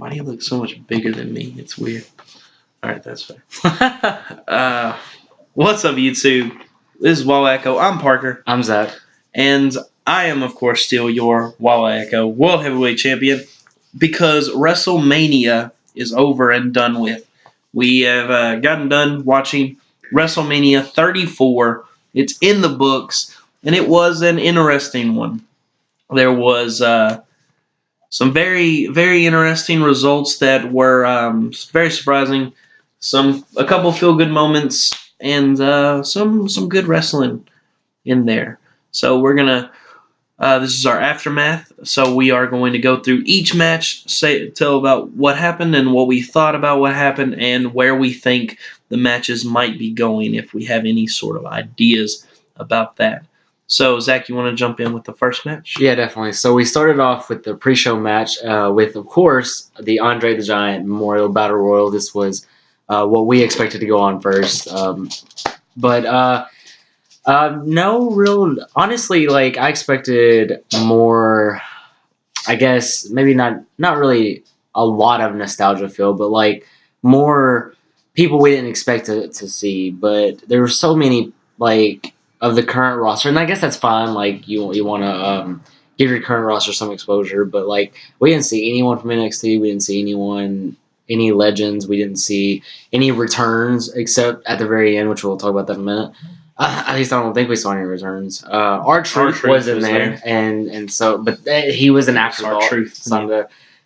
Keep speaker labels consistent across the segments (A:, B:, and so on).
A: Why do you look so much bigger than me? It's weird. All right, that's fair. What's up, YouTube? This is Wawa Echo. I'm Parker.
B: I'm Zach.
A: And I am, of course, still your Wawa Echo World Heavyweight Champion because WrestleMania is over and done with. We have gotten done watching WrestleMania 34. It's in the books, and it was an interesting one. There was some very, very interesting results that were very surprising. A couple feel-good moments, and some good wrestling in there. So we're gonna. This is our aftermath. So we are going to go through each match, tell about what happened and what we thought about what happened, and where we think the matches might be going if we have any sort of ideas about that. So, Zach, you want to jump in with the first match?
B: Yeah, definitely. So we started off with the pre-show match with, of course, the Andre the Giant Memorial Battle Royal. This was what we expected to go on first. But no real... Honestly, like, I expected more, I guess, maybe not really a lot of nostalgia feel, but, like, more people we didn't expect to see. But there were so many, like... of the current roster, and I guess that's fine. Like you want to give your current roster some exposure, but like we didn't see anyone from NXT, we didn't see any legends, we didn't see any returns except at the very end, which we'll talk about that in a minute. At least I don't think we saw any returns. R-Truth was in there, and so but he was an afterthought.
A: R-Truth,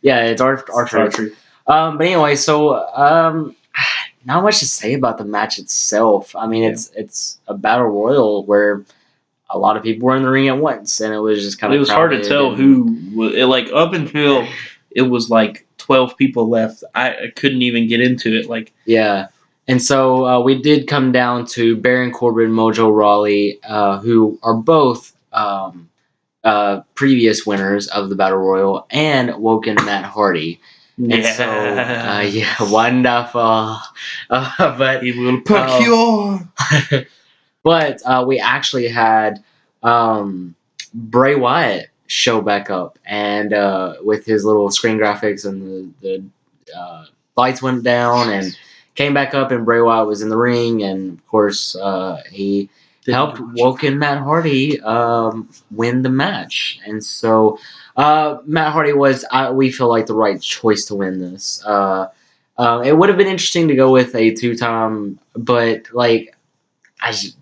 B: yeah, it's R-Truth. But anyway, so not much to say about the match itself. I mean, it's a battle royal where a lot of people were in the ring at once, and it was just kind of.
A: It was hard to tell who. Like up until it was like 12 people left, I couldn't even get into it. Like
B: yeah, and so we did come down to Baron Corbin, Mojo Rawley, who are both previous winners of the battle royal, and Woken Matt Hardy. And so, yeah, wonderful. But
A: he will procure.
B: But we actually had Bray Wyatt show back up, and with his little screen graphics, and the lights went down and came back up, and Bray Wyatt was in the ring, and of course he helped Woken Matt Hardy win the match, and so. Matt Hardy was, we feel like, the right choice to win this. It would have been interesting to go with a two-time, but like I just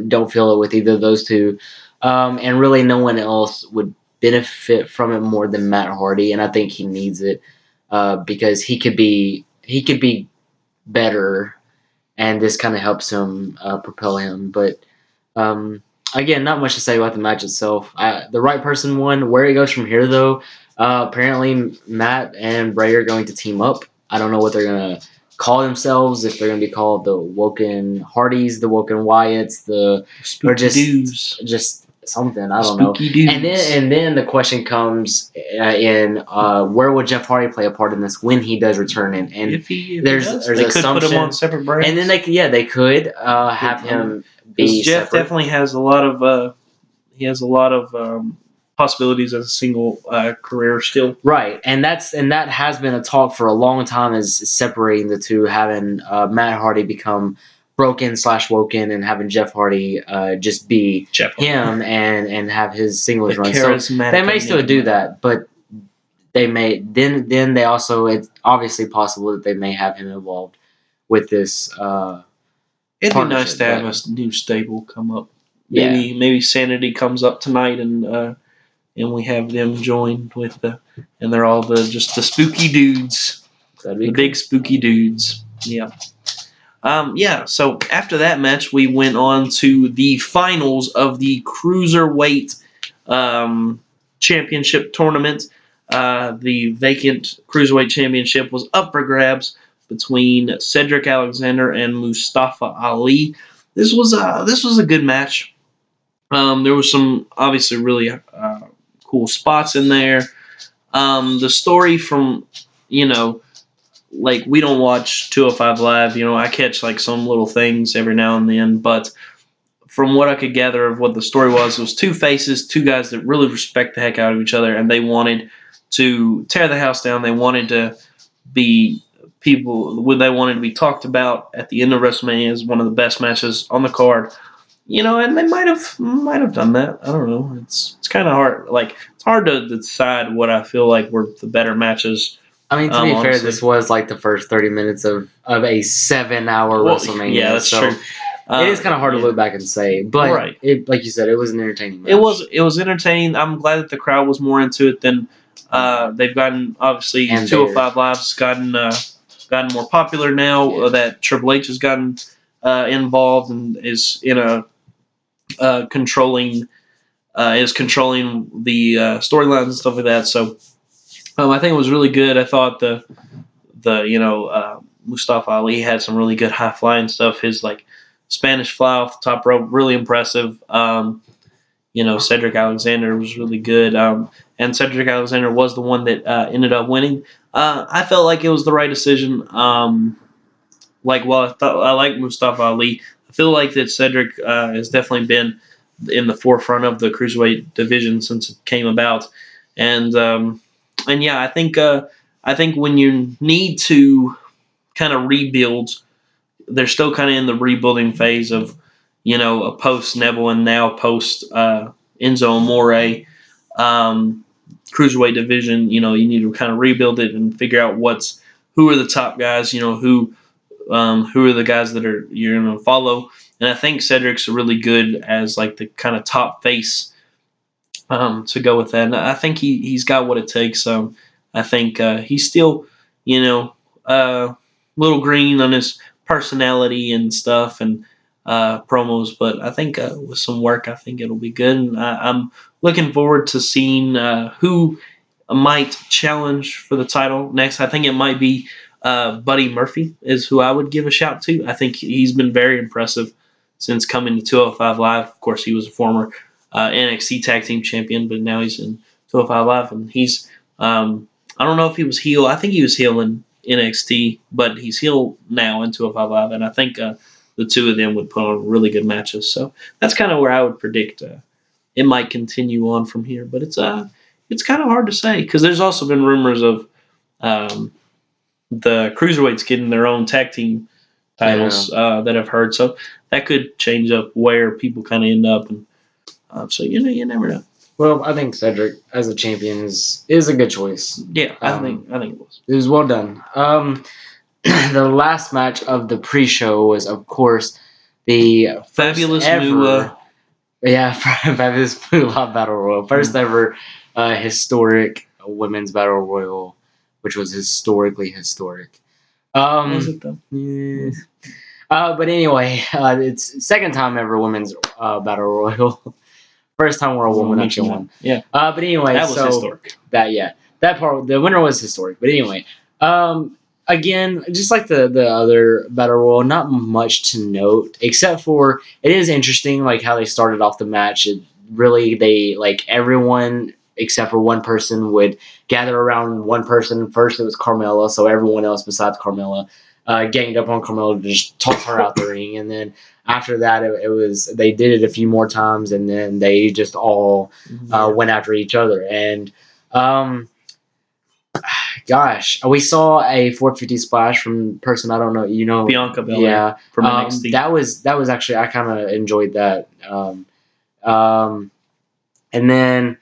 B: don't feel it with either of those two. And really, no one else would benefit from it more than Matt Hardy, and I think he needs it because he could be better, and this kind of helps him propel him. But again, not much to say about the match itself. The right person won. Where it goes from here, though, apparently Matt and Bray are going to team up. I don't know what they're going to call themselves, if they're going to be called the Woken Hardys, the Woken Wyatts,
A: or
B: just something. I don't know.
A: Dudes.
B: And then the question comes in where would Jeff Hardy play a part in this when he does return? And
A: if
B: there's
A: they could put him on separate brands.
B: And then they could have him be
A: Jeff
B: separate.
A: definitely has a lot of possibilities as a single career still.
B: Right, and that has been a talk for a long time, is separating the two, having Matt Hardy become Broken/Woken, and having Jeff Hardy just be him and have his singles run. So they may still do that, but they may then they also, it's obviously possible that they may have him involved with this.
A: It'd be nice to have a new stable come up. Maybe Sanity comes up tonight, and we have them joined with and they're all just the spooky dudes, big spooky dudes. Yeah. So after that match, we went on to the finals of the Cruiserweight Championship tournament. The vacant Cruiserweight Championship was up for grabs between Cedric Alexander and Mustafa Ali. This was a good match. There was some obviously really cool spots in there. The story from, like, we don't watch 205 Live. I catch like some little things every now and then, but from what I could gather of what the story was, it was two faces, two guys that really respect the heck out of each other, and they wanted to tear the house down. They wanted to be people would they wanted to be talked about at the end of WrestleMania as one of the best matches on the card. And they might have done that. I don't know. It's kind of hard. Like it's hard to decide what I feel like were the better matches.
B: I mean, to be fair,
A: Honestly.
B: this was like the first 30 minutes of a 7-hour WrestleMania.
A: Yeah, that's
B: so
A: true.
B: It is kind of hard to look back and say, but
A: Right.
B: Like you said, it was an entertaining match.
A: It was entertaining. I'm glad that the crowd was more into it than they've gotten. Obviously,
B: And
A: 205 Live's gotten more popular now. That Triple H has gotten involved and is in a controlling the storylines and stuff like that. So I think it was really good. I thought the Mustafa Ali had some really good high flying stuff. His like Spanish fly off the top rope, really impressive. Cedric Alexander was really good, and Cedric Alexander was the one that ended up winning. I felt like it was the right decision. I like Mustafa Ali. I feel like that Cedric has definitely been in the forefront of the cruiserweight division since it came about, and yeah, I think when you need to kind of rebuild, they're still kind of in the rebuilding phase of a post Neville and now post Enzo Amore cruiserweight division. You need to kind of rebuild it and figure out who are the top guys. Who are the guys that you're going to follow. And I think Cedric's really good as like the kind of top face to go with that. And I think he's got what it takes. I think he's still, little green on his personality and stuff and promos, but I think with some work, I think it'll be good. And I'm looking forward to seeing who might challenge for the title next. I think it might be Buddy Murphy is who I would give a shout to. I think he's been very impressive since coming to 205 Live. Of course, he was a former NXT Tag Team Champion, but now he's in 205 Live, and he's I don't know if he was heel. I think he was heel in NXT, but he's heel now in 205 Live, and I think the two of them would put on really good matches. So that's kind of where I would predict it might continue on from here. But it's kind of hard to say because there's also been rumors of the cruiserweights getting their own tag team titles that I've heard. So that could change up where people kind of end up, and so you never know.
B: Well, I think Cedric as a champion is a good choice.
A: Yeah, I think it was.
B: It was well done. The last match of the pre-show was, of course, the
A: Fabulous
B: new Fabulous New Law Battle Royal. First ever historic women's battle royal, which was historically historic.
A: Was it though?
B: Yeah. But anyway, it's second time ever women's battle royal. First time where a woman actually won.
A: Yeah.
B: But anyway,
A: that was historic.
B: That part, the winner was historic. But anyway, again, just like the other battle royal, not much to note except for it is interesting like how they started off the match. They like everyone except for one person would gather around one person. First it was Carmella, so everyone else besides Carmella ganged up on Carmella to just toss her out the ring, and then after that it was they did it a few more times, and then they just all went after each other. And gosh, we saw a 450 splash from person I don't know,
A: Bianca Belair from NXT.
B: That was actually I kind of enjoyed that. And then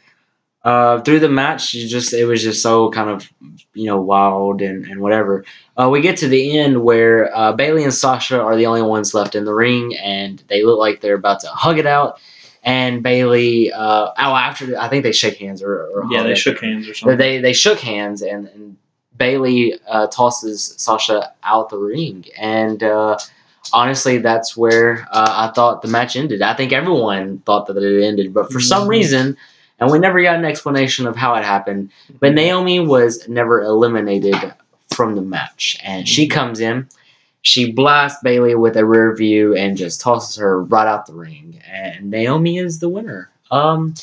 B: through the match, it was just so kind of wild and whatever. We get to the end where Bayley and Sasha are the only ones left in the ring, and they look like they're about to hug it out. And Bayley, after I think they shake hands or
A: they shook hands or something.
B: They shook hands, and Bayley tosses Sasha out the ring, and honestly, that's where I thought the match ended. I think everyone thought that it ended, but for some reason. And we never got an explanation of how it happened. But Naomi was never eliminated from the match. And she comes in. She blasts Bayley with a rear view and just tosses her right out the ring. And Naomi is the winner. And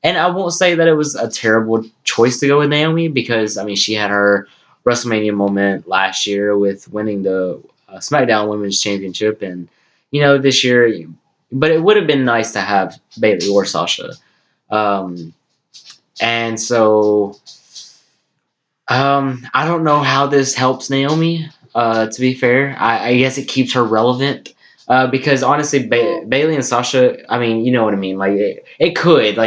B: I won't say that it was a terrible choice to go with Naomi because, she had her WrestleMania moment last year with winning the SmackDown Women's Championship. And, this year. But it would have been nice to have Bayley or Sasha. And so I don't know how this helps Naomi. To be fair, I guess it keeps her relevant. Because honestly, Bailey and Sasha, I mean, you know what I mean. Like it could,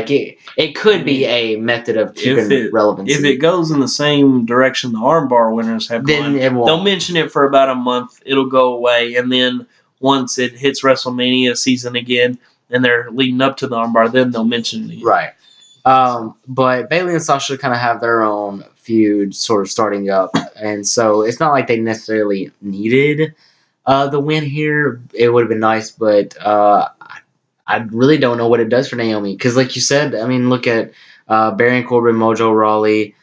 B: it could be a method of keeping relevancy.
A: If it goes in the same direction the armbar winners have
B: then
A: gone, they'll mention it for about a month. It'll go away, and then once it hits WrestleMania season again, and they're leading up to the armbar, then they'll mention it.
B: Right. But Bailey and Sasha kind of have their own feud sort of starting up, and so it's not like they necessarily needed the win here. It would have been nice, but I really don't know what it does for Naomi. Because, like you said, I mean, look at Baron Corbin, Mojo Rawley,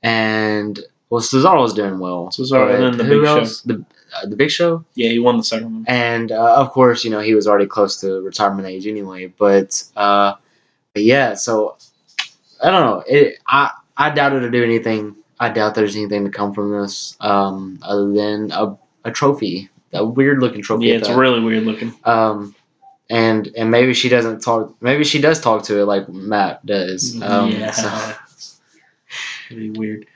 B: and Cesaro's doing well.
A: Cesaro and then the Big Show.
B: The Big Show?
A: Yeah, he won the second one.
B: And, of course, you know, he was already close to retirement age anyway. But yeah, so I don't know. I doubt it'll do anything. I doubt there's anything to come from this other than a trophy. A weird looking trophy.
A: Yeah, it's really weird looking.
B: And maybe she doesn't talk. Maybe she does talk to it like Matt does.
A: Yeah, so. It'd be weird.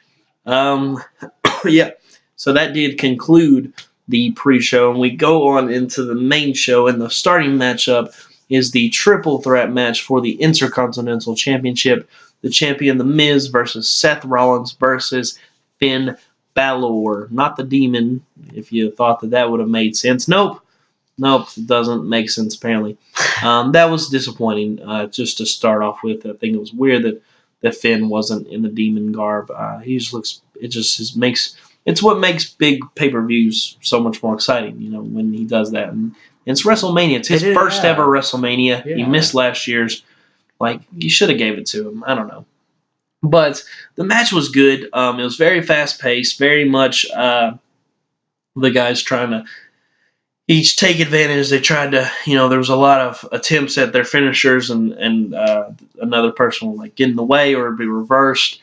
A: Yeah. So that did conclude the pre-show, and we go on into the main show. And the starting matchup is the triple threat match for the Intercontinental Championship. The champion, The Miz, versus Seth Rollins versus Finn Balor. Not the Demon, if you thought that would have made sense. Nope, it doesn't make sense, apparently. That was disappointing, just to start off with. I think it was weird that Finn wasn't in the Demon garb. He just looks, it's what makes big pay-per-views so much more exciting, you know, when he does that. And it's WrestleMania. It's his first ever WrestleMania. Yeah. He missed last year's. Like, you should have gave it to him. I don't know. But the match was good. It was very fast-paced, very much the guys trying to each take advantage. They tried to, you know, there was a lot of attempts at their finishers, and another person would, like, get in the way or be reversed.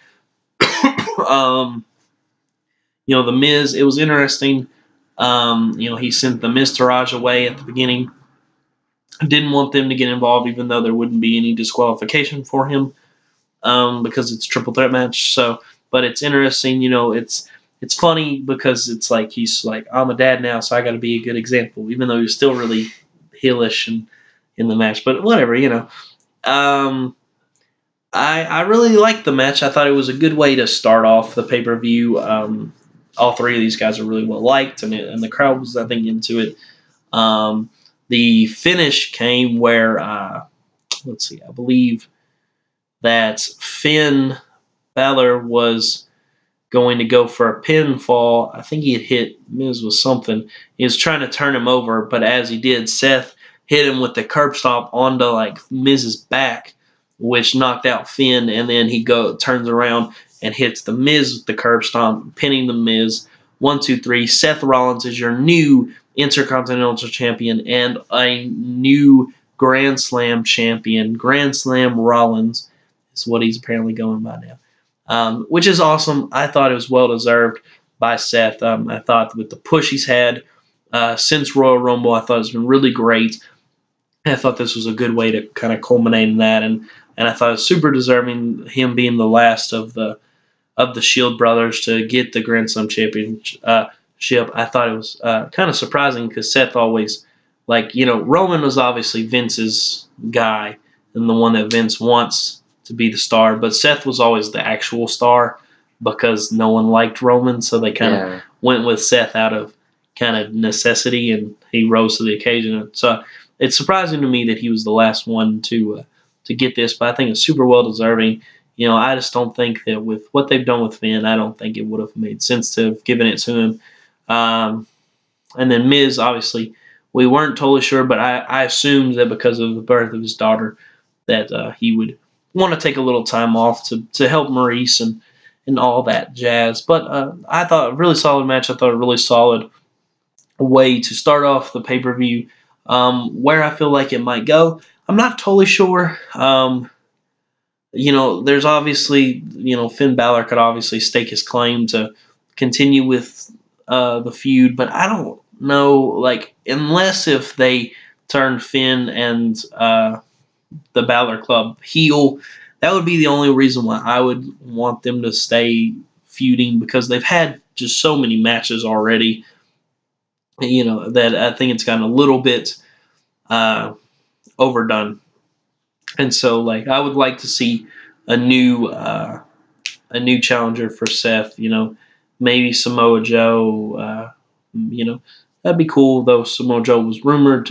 A: You know, The Miz, it was interesting. You know, he sent The Miz Taraj away at the beginning. Didn't want them to get involved, even though there wouldn't be any disqualification for him, because it's a triple threat match. So, but it's interesting, you know. It's funny because it's like he's like, I'm a dad now, so I got to be a good example, even though he was still really heelish in the match. But whatever, you know. I really liked the match. I thought it was a good way to start off the pay-per-view. All three of these guys are really well liked, and the crowd was, I think, into it. The finish came where, let's see, I believe that Finn Balor was going to go for a pinfall. I think he had hit Miz with something. He was trying to turn him over, but as he did, Seth hit him with the curb stomp onto, like, Miz's back, which knocked out Finn, and then he turns around and hits the Miz with the curb stomp, pinning the Miz. 1, 2, 3. Seth Rollins is your new Intercontinental Champion and a new Grand Slam champion. Grand Slam Rollins is what he's apparently going by now, which is awesome. I thought it was well deserved by Seth. I thought with the push he's had since Royal Rumble, I thought it's been really great. I thought this was a good way to kind of culminate in that, and I thought it was super deserving, him being the last of the Shield brothers to get the Grand Slam championship. I thought it was kind of surprising because Seth always, like, you know, Roman was obviously Vince's guy and the one that Vince wants to be the star, but Seth was always the actual star because no one liked Roman, so they kind of went with Seth out of kind of necessity, and he rose to the occasion. So it's surprising to me that he was the last one to get this, but I think it's super well deserving. You know, I just don't think that with what they've done with Finn, I don't think it would have made sense to have given it to him. And then Miz, obviously, we weren't totally sure, but I assumed that because of the birth of his daughter that he would want to take a little time off to help Maurice and all that jazz. But I thought a really solid match. I thought a really solid way to start off the pay-per-view. Where I feel like it might go, I'm not totally sure. You know, there's obviously, you know, Finn Balor could obviously stake his claim to continue with the feud, but I don't know, like, unless if they turn Finn and the Balor Club heel, that would be the only reason why I would want them to stay feuding because they've had just so many matches already. That I think it's gotten a little bit uh, overdone, and so like I would like to see a new challenger for Seth. Maybe Samoa Joe. That'd be cool. Though Samoa Joe was rumored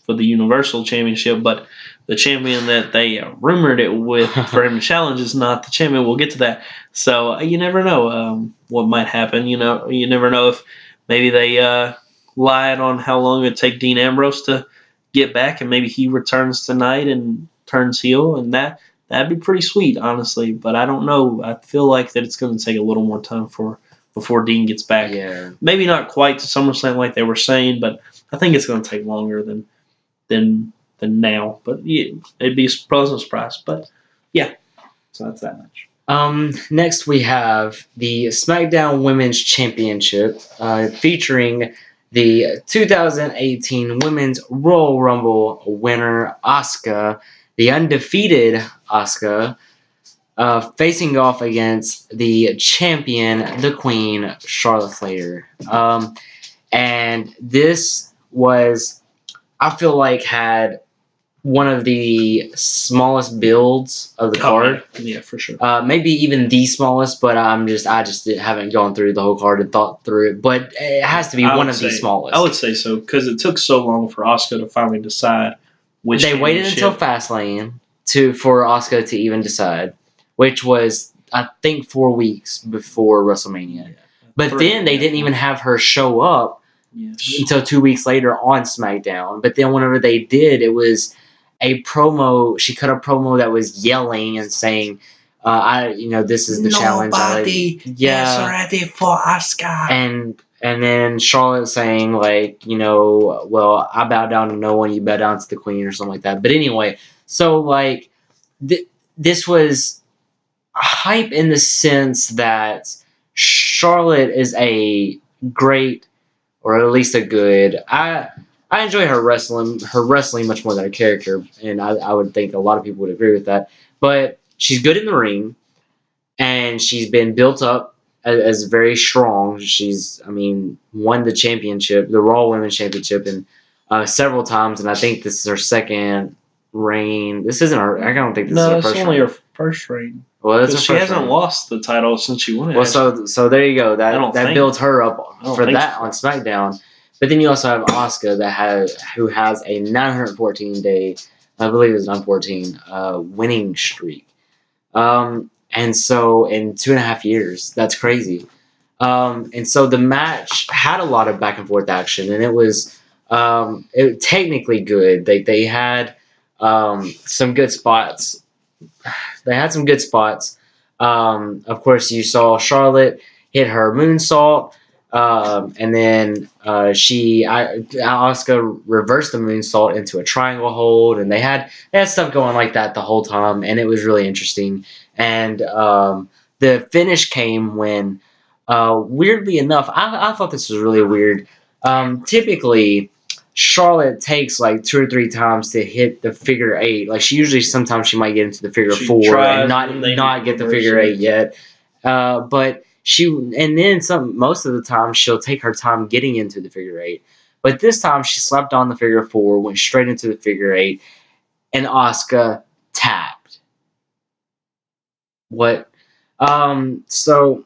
A: for the Universal Championship, but the champion that they rumored it with for him to challenge is not the champion. We'll get to that. So you never know what might happen. You never know if maybe they lied on how long it would take Dean Ambrose to get back, and maybe he returns tonight and turns heel, and that'd be pretty sweet, honestly. But I don't know. I feel like that it's going to take a little more time before Dean gets back.
B: Yeah.
A: Maybe not quite to SummerSlam like they were saying, but I think it's going to take longer than now. But yeah, it'd be a pleasant surprise. But yeah, so that's that much.
B: Next we have the SmackDown Women's Championship, featuring the 2018 Women's Royal Rumble winner Asuka, the undefeated Asuka, facing off against the champion, the Queen, Charlotte Flair. And this was, I feel like, had one of the smallest builds of the card.
A: Yeah, for sure.
B: Maybe even the smallest, but I just haven't gone through the whole card and thought through it. But it has to be one of the smallest.
A: I would say so because it took so long for Asuka to finally decide which.
B: They waited until Fastlane for Asuka to even decide, which was I think 4 weeks before WrestleMania. Yeah. But then they didn't even have her show up until 2 weeks later on SmackDown. But then whenever they did, it was a promo. She cut a promo that was yelling and saying, this is the challenge.
A: Nobody is ready for Asuka.
B: And then Charlotte saying, like, well, I bow down to no one, you bow down to the Queen, or something like that. But anyway, so, like, this was hype in the sense that Charlotte is a great, or at least a good, I enjoy her wrestling much more than her character, and I would think a lot of people would agree with that. But she's good in the ring, and she's been built up as very strong. She's, won the championship, the Raw Women's Championship, and several times, and I think this is her second reign. This isn't her. I don't think this is her first reign.
A: No, it's only her first reign.
B: Well, that's
A: she hasn't lost the title since she won it.
B: Well, so there you go. That builds her up for that on SmackDown. But then you also have Asuka who has a 914-day, I believe it's 914, winning streak. And so in 2.5 years, that's crazy. And so the match had a lot of back and forth action, and it was technically good. They had some good spots. They had some good spots. Of course, you saw Charlotte hit her moonsault. And then Asuka reversed the moonsault into a triangle hold, and they had stuff going like that the whole time, and it was really interesting. And the finish came when, weirdly enough, I thought this was really weird. Typically, Charlotte takes like 2 or 3 times to hit the figure 8. Like sometimes she might get into the figure 4 and not get the figure 8 yet. But most of the time she'll take her time getting into the figure 8. But this time she slapped on the figure 4, went straight into the figure 8, and Asuka tapped. What? So,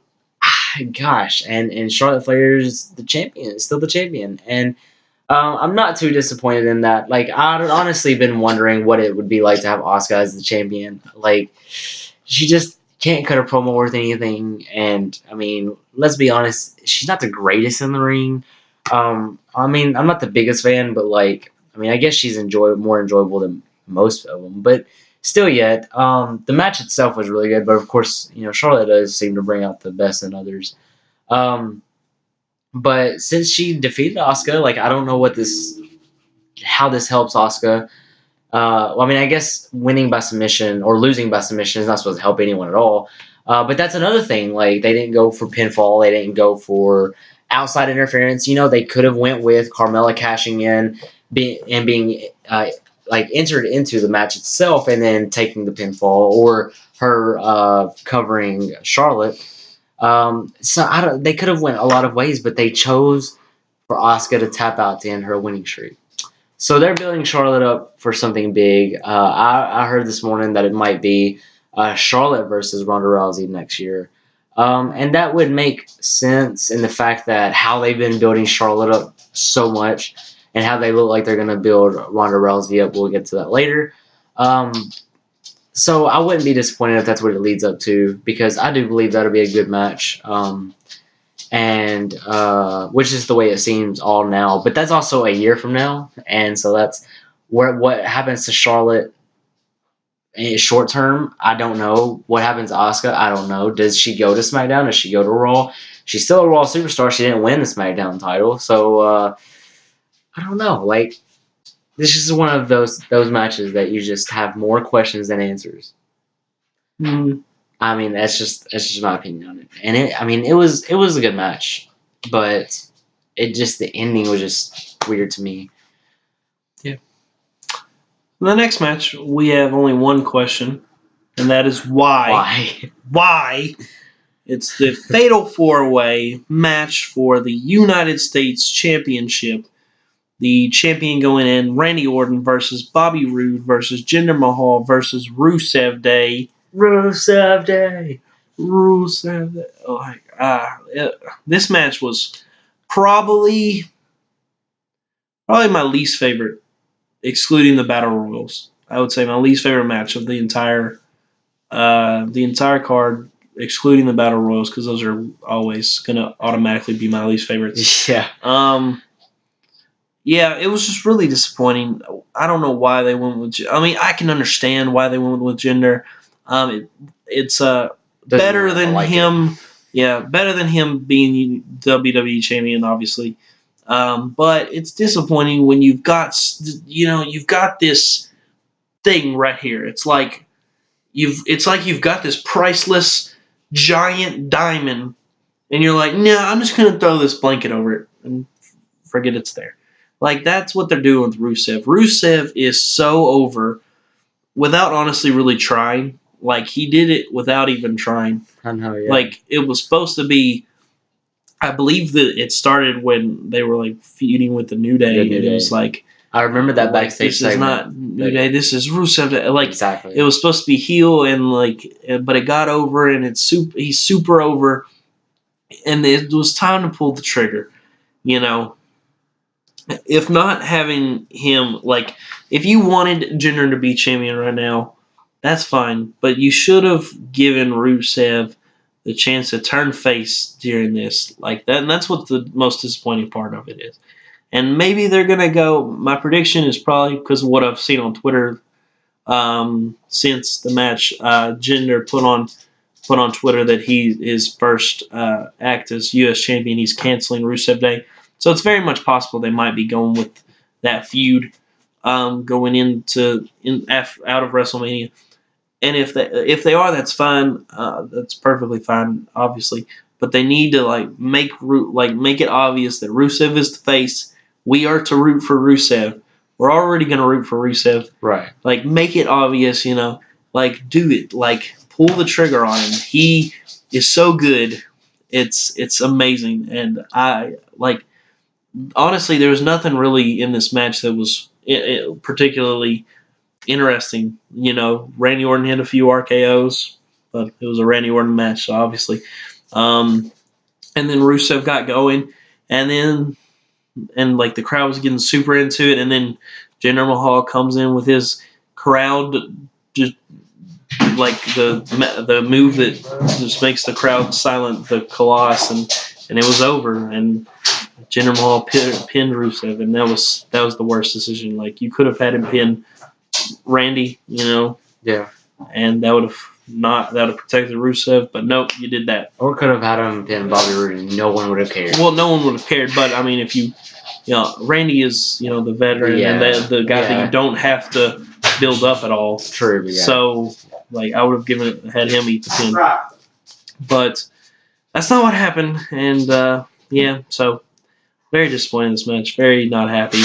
B: gosh, and Charlotte Flair's the champion, still the champion, and I'm not too disappointed in that. Like, I'd honestly been wondering what it would be like to have Asuka as the champion. Like, she just can't cut a promo worth anything, and let's be honest, she's not the greatest in the ring. I'm not the biggest fan, but I guess she's more enjoyable than most of them. But still, yet the match itself was really good. But of course, Charlotte does seem to bring out the best in others. But since she defeated Asuka, I don't know how this helps Asuka. I guess winning by submission or losing by submission is not supposed to help anyone at all. But that's another thing. Like, they didn't go for pinfall. They didn't go for outside interference. They could have went with Carmella cashing in being entered into the match itself and then taking the pinfall, or her covering Charlotte. They could have went a lot of ways, but they chose for Asuka to tap out to end her winning streak. So they're building Charlotte up for something big. I heard this morning that it might be Charlotte versus Ronda Rousey next year. And that would make sense in the fact that how they've been building Charlotte up so much and how they look like they're going to build Ronda Rousey up. We'll get to that later. So I wouldn't be disappointed if that's what it leads up to, because I do believe that'll be a good match. And which is the way it seems all now. But that's also a year from now. And so that's what happens to Charlotte in short term. I don't know. What happens to Asuka? I don't know. Does she go to SmackDown? Does she go to Raw? She's still a Raw superstar. She didn't win the SmackDown title. So I don't know. Like, this is one of those matches that you just have more questions than answers. I mean, that's just my opinion on it. And it was a good match, but the ending was just weird to me.
A: Yeah. The next match, we have only one question, and that is why. Why? It's the Fatal 4-Way match for the United States Championship. The champion going in, Randy Orton versus Bobby Roode versus Jinder Mahal versus Rusev Day.
B: Rusev Day.
A: This match was probably my least favorite, excluding the Battle Royals. I would say my least favorite match of the entire card, excluding the Battle Royals, because those are always going to automatically be my least favorites.
B: Yeah.
A: Yeah, it was just really disappointing. I don't know why they went with. I mean, I can understand why they went with Jinder. It's better than him. It. Yeah, better than him being WWE champion, obviously. But it's disappointing when you've got this thing right here. It's like you've got this priceless giant diamond, and you're like, no, I'm just gonna throw this blanket over it and forget it's there. Like, that's what they're doing with Rusev. Rusev is so over without honestly really trying. Like, he did it without even trying.
B: I know, yeah.
A: Like, it was supposed to be, I believe that it started when they were, like, feuding with the New Day. And it was like,
B: I remember that backstage
A: segment. This is not New Day, this is Rusev. Like,
B: exactly.
A: It was supposed to be heel, and, like, but it got over, and he's super over. And it was time to pull the trigger, you know. If not having him, like, if you wanted Jinder to be champion right now, that's fine. But you should have given Rusev the chance to turn face during this, like that. And that's what the most disappointing part of it is. And maybe they're going to go, my prediction is probably because of what I've seen on Twitter since the match, Jinder put on Twitter that his first act as U.S. champion, he's canceling Rusev Day. So it's very much possible they might be going with that feud going out of WrestleMania. And if they are, that's fine. That's perfectly fine, obviously. But they need to make it obvious that Rusev is the face. We are to root for Rusev. We're already going to root for Rusev.
B: Right.
A: Like, make it obvious, you know. Like, do it. Like, pull the trigger on him. He is so good. It's amazing. And honestly, there was nothing really in this match that was particularly interesting. You know, Randy Orton hit a few RKOs, but it was a Randy Orton match, so obviously. And then Rusev got going, and the crowd was getting super into it, and then Jinder Mahal comes in with his crowd, just like the move that just makes the crowd silent, the Colossus, and it was over, and Jinder Mahal pinned Rusev, and that was the worst decision. Like, you could have had him pin Randy, you know.
B: Yeah. And
A: that would have protected Rusev, but nope, you did that.
B: Or could have had him pin Bobby Roode, and no one would have cared.
A: Well, no one would have cared, but I mean, if Randy is, the veteran and the guy that you don't have to build up at all.
B: True. Yeah.
A: So, I would have had him eat the pin. But that's not what happened, and so very disappointed in this match. Very not happy.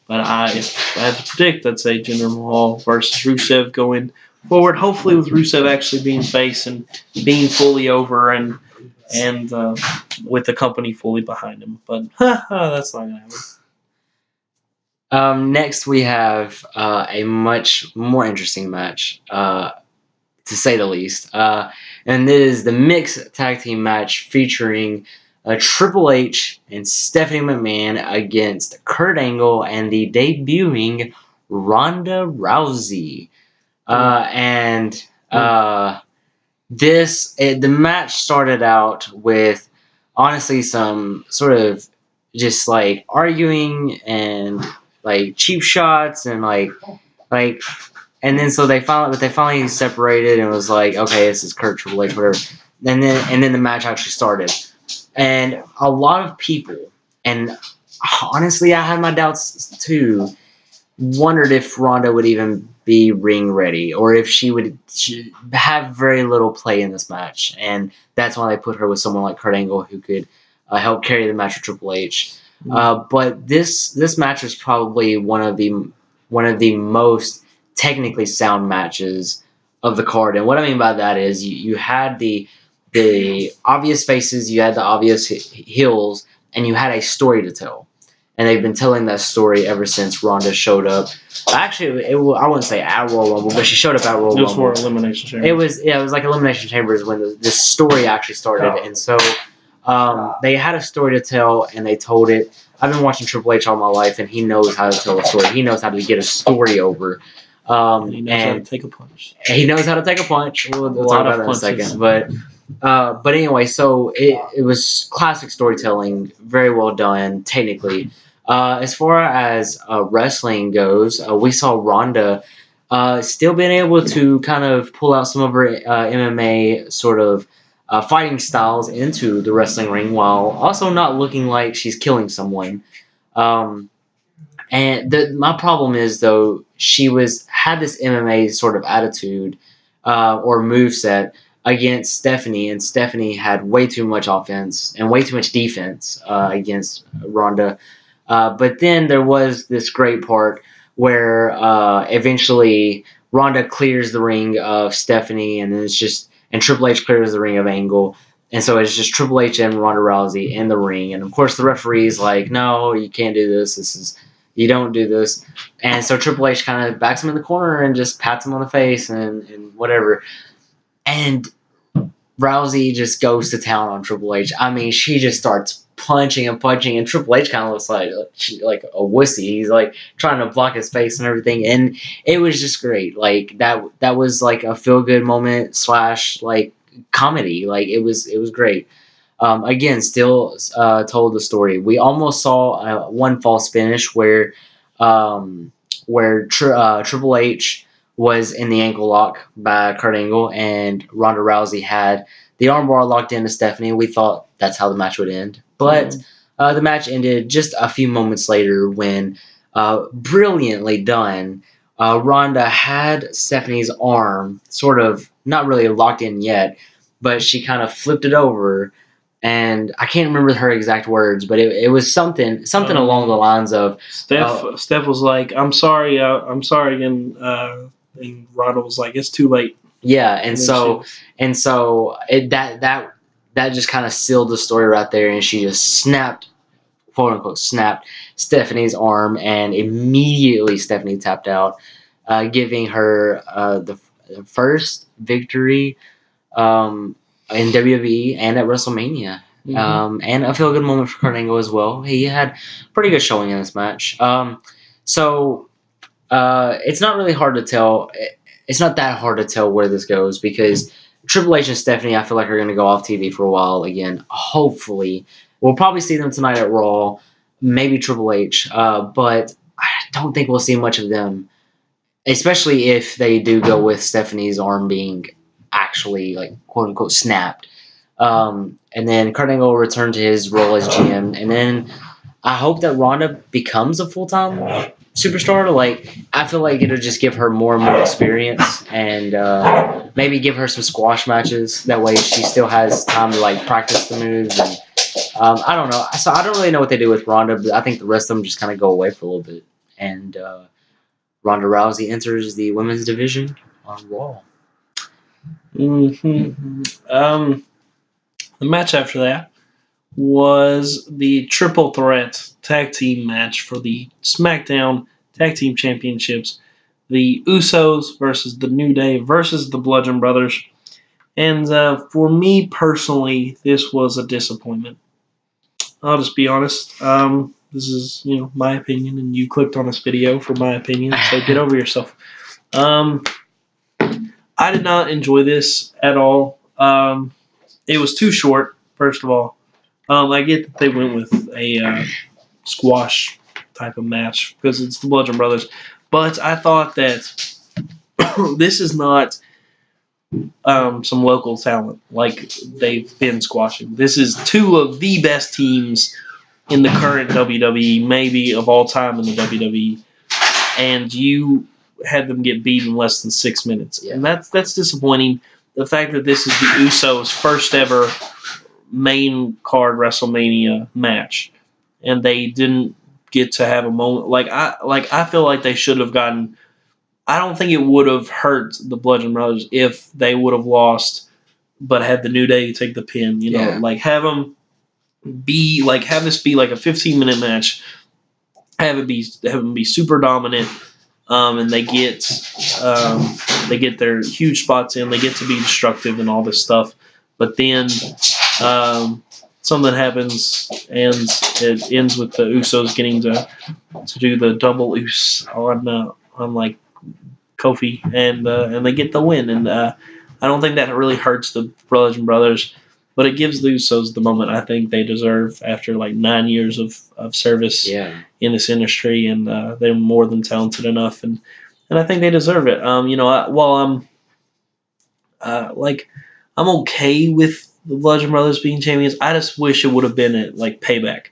A: But if I had to predict, I'd say Jinder Mahal versus Rusev going forward. Hopefully with Rusev actually being face and being fully over and and with the company fully behind him. But that's not gonna happen.
B: Next, we have a much more interesting match, to say the least. And this is the mixed tag team match featuring Triple H and Stephanie McMahon against Kurt Angle and the debuting Ronda Rousey. And the match started out with honestly some sort of just like arguing and like cheap shots and like and then so they finally separated and it was like, okay, this is Kurt, Triple H, whatever. And then the match actually started, and a lot of people, and honestly I had my doubts too, wondered if Ronda would even be ring ready or if she would have very little play in this match, and that's why they put her with someone like Kurt Angle who could help carry the match with Triple H. But this match was probably one of the most technically sound matches of the card, and what I mean by that is you had the obvious faces, you had the obvious heels, and you had a story to tell. And they've been telling that story ever since Ronda showed up. Actually, I wouldn't say at Royal Rumble, but she showed up at Royal Rumble.
A: Just for Elimination Chamber.
B: It was like Elimination Chambers when this story actually started. And so they had a story to tell, and they told it. I've been watching Triple H all my life, and he knows how to tell a story. He knows how to get a story over.
A: He knows how to take a punch.
B: He knows how to take a punch. We'll talk about that in a second. But anyway, so it was classic storytelling, very well done technically. As far as wrestling goes, we saw Ronda still being able to kind of pull out some of her MMA sort of fighting styles into the wrestling ring while also not looking like she's killing someone. And my problem is, though, she had this MMA sort of attitude or moveset against Stephanie, and Stephanie had way too much offense and way too much defense against Ronda. But then there was this great part where eventually Ronda clears the ring of Stephanie, and then and Triple H clears the ring of Angle. And so it's just Triple H and Ronda Rousey in the ring. And of course the referee's like, no, you can't do this. You don't do this. And so Triple H kind of backs him in the corner and just pats him on the face and whatever. And Rousey just goes to town on Triple H. I mean, she just starts punching, and Triple H kind of looks like a wussy. He's like trying to block his face and everything, and it was just great. Like that was like a feel good moment / like comedy. Like it was great. Again, still told the story. We almost saw one false finish where Triple H was in the ankle lock by Kurt Angle, and Ronda Rousey had the armbar locked into Stephanie. We thought that's how the match would end. But the match ended just a few moments later when, brilliantly done, Ronda had Stephanie's arm sort of not really locked in yet, but she kind of flipped it over. And I can't remember her exact words, but it was something along the lines of
A: Steph was like, "I'm sorry," and Ronda was like, "It's too late."
B: Yeah, and so that just kind of sealed the story right there, and she just quote unquote snapped Stephanie's arm, and immediately Stephanie tapped out, giving her the first victory in WWE and at Wrestlemania. And a feel good moment for Kurt Angle as well. He had pretty good showing in this match. So it's not really hard to tell. It's not that hard to tell where this goes because Triple H and Stephanie, I feel like, are going to go off TV for a while again. Hopefully, we'll probably see them tonight at Raw. Maybe Triple H, but I don't think we'll see much of them, especially if they do go with Stephanie's arm being actually like quote unquote snapped. And then Kurt Angle will return to his role as GM, and then I hope that Ronda becomes a full-time superstar. Like, I feel like it'll just give her more and more experience, and maybe give her some squash matches. That way, she still has time to like practice the moves. And I don't know. So I don't really know what they do with Ronda, but I think the rest of them just kind of go away for a little bit. And Ronda Rousey enters the women's division on Raw.
A: The match after that was the triple threat tag team match for the SmackDown Tag Team Championships. The Usos versus the New Day versus the Bludgeon Brothers. And for me personally, this was a disappointment. I'll just be honest. This is, my opinion, and you clicked on this video for my opinion, so get over yourself. I did not enjoy this at all. It was too short, first of all. I get that they went with a squash type of match because it's the Bludgeon Brothers, but I thought that this is not some local talent like they've been squashing. This is two of the best teams in the current WWE, maybe of all time in the WWE, and you had them get beat in less than 6 minutes, and that's disappointing. The fact that this is the Usos' first ever main card WrestleMania match, and they didn't get to have a moment I feel like they should have gotten. I don't think it would have hurt the Bludgeon Brothers if they would have lost, but had the New Day take the pin. Have them have this be like a 15-minute match. Have them be super dominant, and they get their huge spots in. They get to be destructive and all this stuff, but then something happens and it ends with the Usos getting to do the double Us on like Kofi, and they get the win. And I don't think that really hurts the Bludgeon Brothers, but it gives the Usos the moment I think they deserve after like 9 years of service in this industry, and they're more than talented enough, and I think they deserve it. While I'm okay with the Bludgeon Brothers being champions, I just wish it would have been at like Payback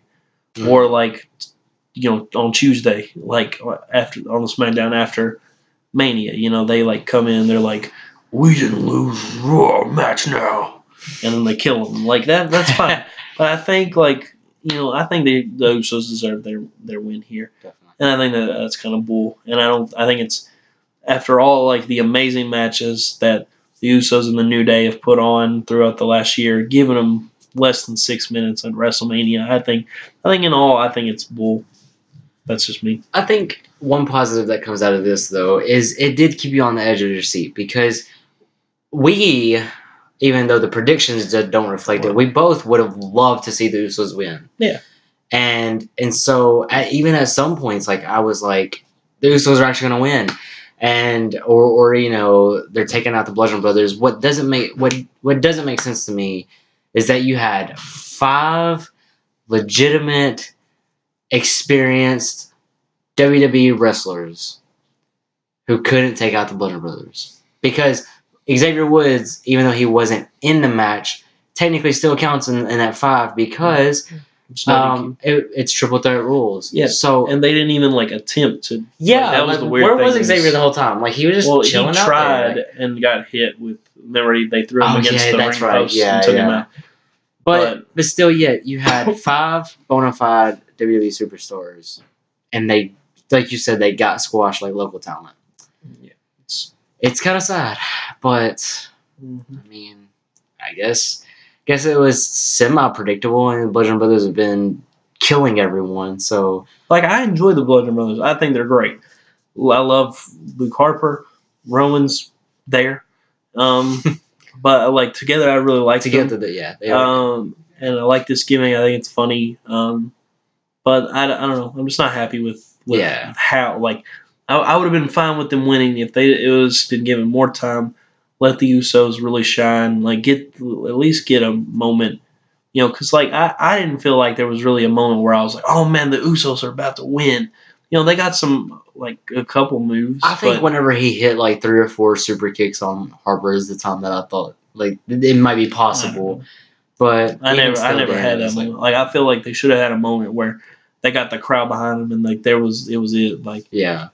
A: or on Tuesday, like after on the SmackDown after Mania. They come in, they're like, we didn't lose Raw match now, and then they kill them like that. That's fine, but I think I think the Usos deserve their win here.
B: Definitely.
A: And I think that's kind of bull. And I think it's after all like the amazing matches that the Usos and the New Day have put on throughout the last year, giving them less than 6 minutes at WrestleMania. I think in all, I think it's bull. That's just me.
B: I think one positive that comes out of this, though, is it did keep you on the edge of your seat because we, even though the predictions don't reflect it, we both would have loved to see the Usos win.
A: Yeah.
B: And so even at some points, like I was like, the Usos are actually going to win. And or they're taking out the Bludgeon Brothers. What doesn't make sense to me is that you had 5 legitimate, experienced WWE wrestlers who couldn't take out the Bludgeon Brothers because Xavier Woods, even though he wasn't in the match, technically still counts in that 5 because it's triple threat rules.
A: Yeah.
B: So
A: and they didn't even attempt to.
B: Yeah,
A: that was the weird
B: where
A: thing.
B: Was Xavier the whole time? Like he was just chilling
A: he
B: out
A: tried
B: there.
A: and got hit with. Remember, they threw him against the ring post and took him out.
B: But still, yet you had 5 bona fide WWE superstars, and they, like you said, they got squashed like local talent.
A: Yeah,
B: it's kind of sad, but I mean, I guess it was semi-predictable, and the Bludgeon Brothers have been killing everyone. So,
A: I enjoy the Bludgeon Brothers. I think they're great. I love Luke Harper, Rowan's there, but together I really like them.
B: They are.
A: And I like this gimmick. I think it's funny. But I don't know. I'm just not happy with how I would have been fine with them winning if it was been given more time. Let the Usos really shine. At least get a moment. Because I didn't feel like there was really a moment where I was like, oh man, the Usos are about to win. They got some a couple moves.
B: I think whenever he hit 3 or 4 super kicks on Harper is the time that I thought it might be possible. But
A: I never had that moment. I feel like they should have had a moment where they got the crowd behind them and it was it.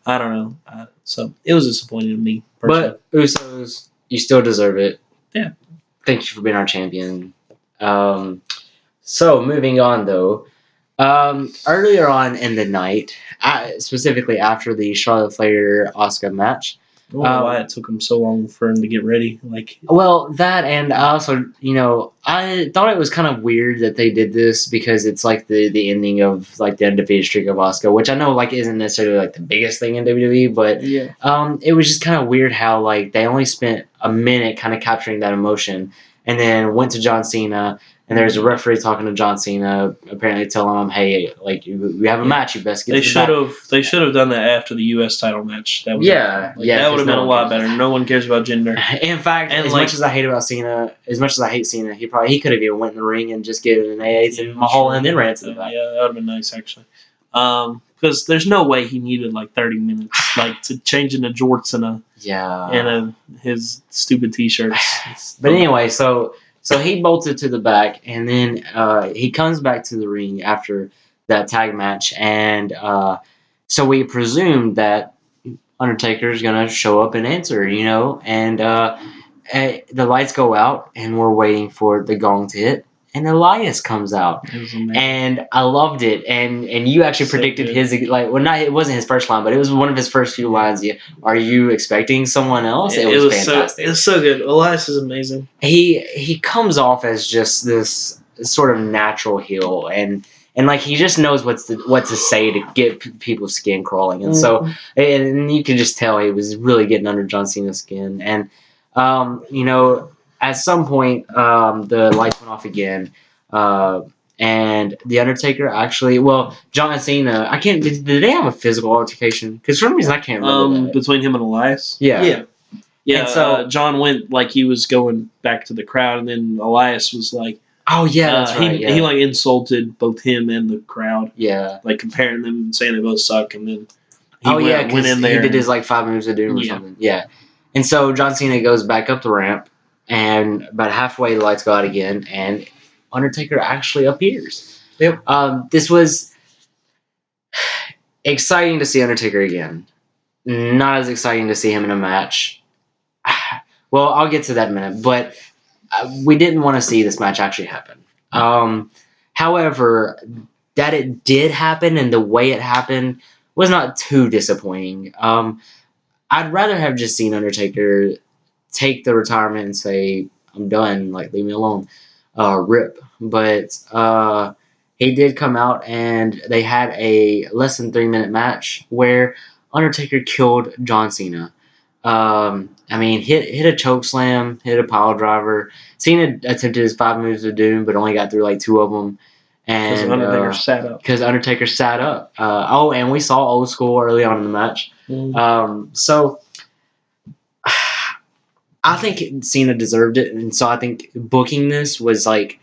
A: I don't know. So it was disappointing to me personally.
B: But Usos, you still deserve it.
A: Yeah.
B: Thank you for being our champion. So moving on though, earlier on in the night, specifically after the Charlotte Flair Asuka match,
A: I don't know why it took him so long for him to get ready. Like,
B: well, that, and I also, I thought it was kind of weird that they did this because it's like the ending of like the undefeated streak of Asuka, which I know like isn't necessarily like the biggest thing in WWE, but
A: yeah,
B: it was just kind of weird how like they only spent a minute kind of capturing that emotion, and then went to John Cena. And there's a referee talking to John Cena, apparently telling him, "Hey, like we have a match. You best get."
A: They should have done that after the U.S. title match. That was
B: Yeah,
A: that would have been a lot better. No one cares about gender.
B: In fact,
A: And
B: as much as I hate about Cena, as much as I hate Cena, he could have even went in the ring and just given an AA to Mahal and then ran to the back.
A: Yeah, that would have been nice actually. Because there's no way he needed like 30 minutes, like to change into jorts and his stupid t-shirts.
B: But anyway, so he bolted to the back, and then he comes back to the ring after that tag match, and so we presumed that Undertaker is gonna show up and answer, and the lights go out, and we're waiting for the gong to hit, and Elias comes out, and I loved it, and you actually predicted his it wasn't his first line, but it was one of his first few lines. Are you expecting someone else? It was fantastic.
A: It was so good. Elias is amazing.
B: He comes off as just this sort of natural heel, and like he just knows what to say to get people's skin crawling, and so and you can just tell he was really getting under John Cena's skin, and at some point the lights went off again, and the Undertaker actually, John Cena, did they have a physical altercation? Because for some reason I can't remember
A: between him and Elias.
B: Yeah.
A: And so John went like he was going back to the crowd, and then Elias was like,
B: "Oh yeah, that's right."
A: He like insulted both him and the crowd.
B: Yeah,
A: like comparing them and saying they both suck, and then
B: went in there. He did his like 5 moves of doom or something. Yeah, and so John Cena goes back up the ramp, and about halfway the lights go out again, and Undertaker actually appears.
A: Yep.
B: This was exciting to see Undertaker again. Not as exciting to see him in a match. Well, I'll get to that in a minute, but we didn't want to see this match actually happen. However, that it did happen and the way it happened was not too disappointing. I'd rather have just seen Undertaker take the retirement and say, "I'm done, like leave me alone, rip." But he did come out, and they had a less than 3-minute match where Undertaker killed John Cena. Hit a choke slam, hit a pile driver. Cena attempted his 5 moves of doom, but only got through like 2 of them. And
A: Undertaker sat up.
B: Because Undertaker sat up. And we saw Old School early on in the match. So I think Cena deserved it, and so I think booking this was like,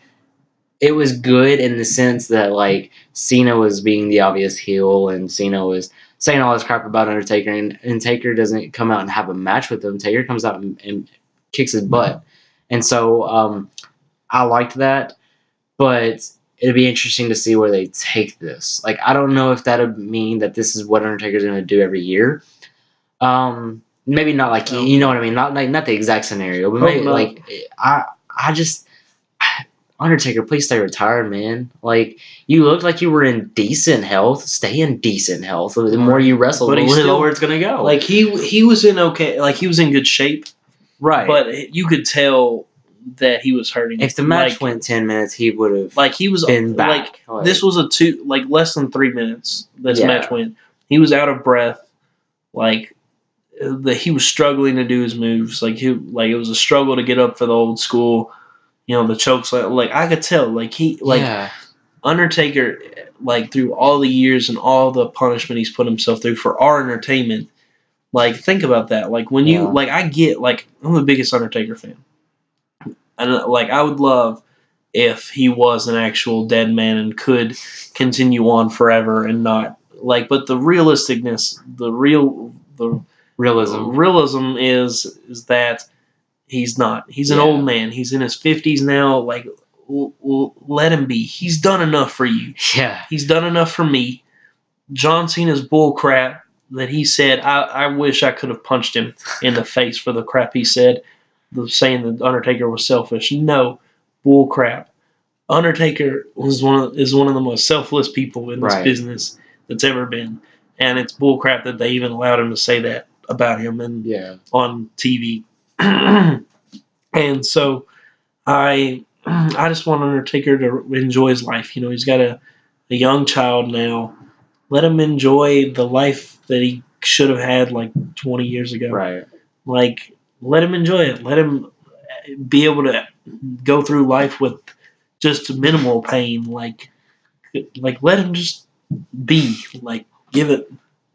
B: it was good in the sense that like Cena was being the obvious heel, and Cena was saying all this crap about Undertaker, and Taker doesn't come out and have a match with him. Taker comes out and kicks his butt. And so I liked that, but it'd be interesting to see where they take this. Like, I don't know if that would mean that this is what Undertaker's going to do every year. Maybe not like, you know what I mean? Not the exact scenario, but maybe like, I just... Undertaker, please stay retired, man. Like, you looked like you were in decent health. Stay in decent health. The more you wrestle, the lower it's gonna go.
A: Like he was in he was in good shape,
B: right?
A: But you could tell that he was hurting.
B: If the match went 10 minutes, he would have been back.
A: Like this was less than 3 minutes. This match went. He was out of breath. Like he was struggling to do his moves. Like it was a struggle to get up for the Old School. The chokes, like I could tell, Undertaker, like through all the years and all the punishment he's put himself through for our entertainment. Like, think about that. Like when you, I get, I'm the biggest Undertaker fan, and I would love if he was an actual dead man and could continue on forever and not but the realisticness, the realism is that. He's not. He's an old man. He's in his 50s now. Like, let him be. He's done enough for you.
B: Yeah.
A: He's done enough for me. John Cena's bull crap that he said, I wish I could have punched him in the face for the crap he said, saying that Undertaker was selfish. No, bull crap. Undertaker is one of the most selfless people in this business that's ever been. And it's bull crap that they even allowed him to say that. about him and
B: Yeah.
A: on TV. And so I just want Undertaker to enjoy his life. You know, he's got a young child now. Let him enjoy the life that he should have had like 20 years ago.
B: Right.
A: Like, let him enjoy it. Let him be able to go through life with just minimal pain. Like let him just be. Like, give it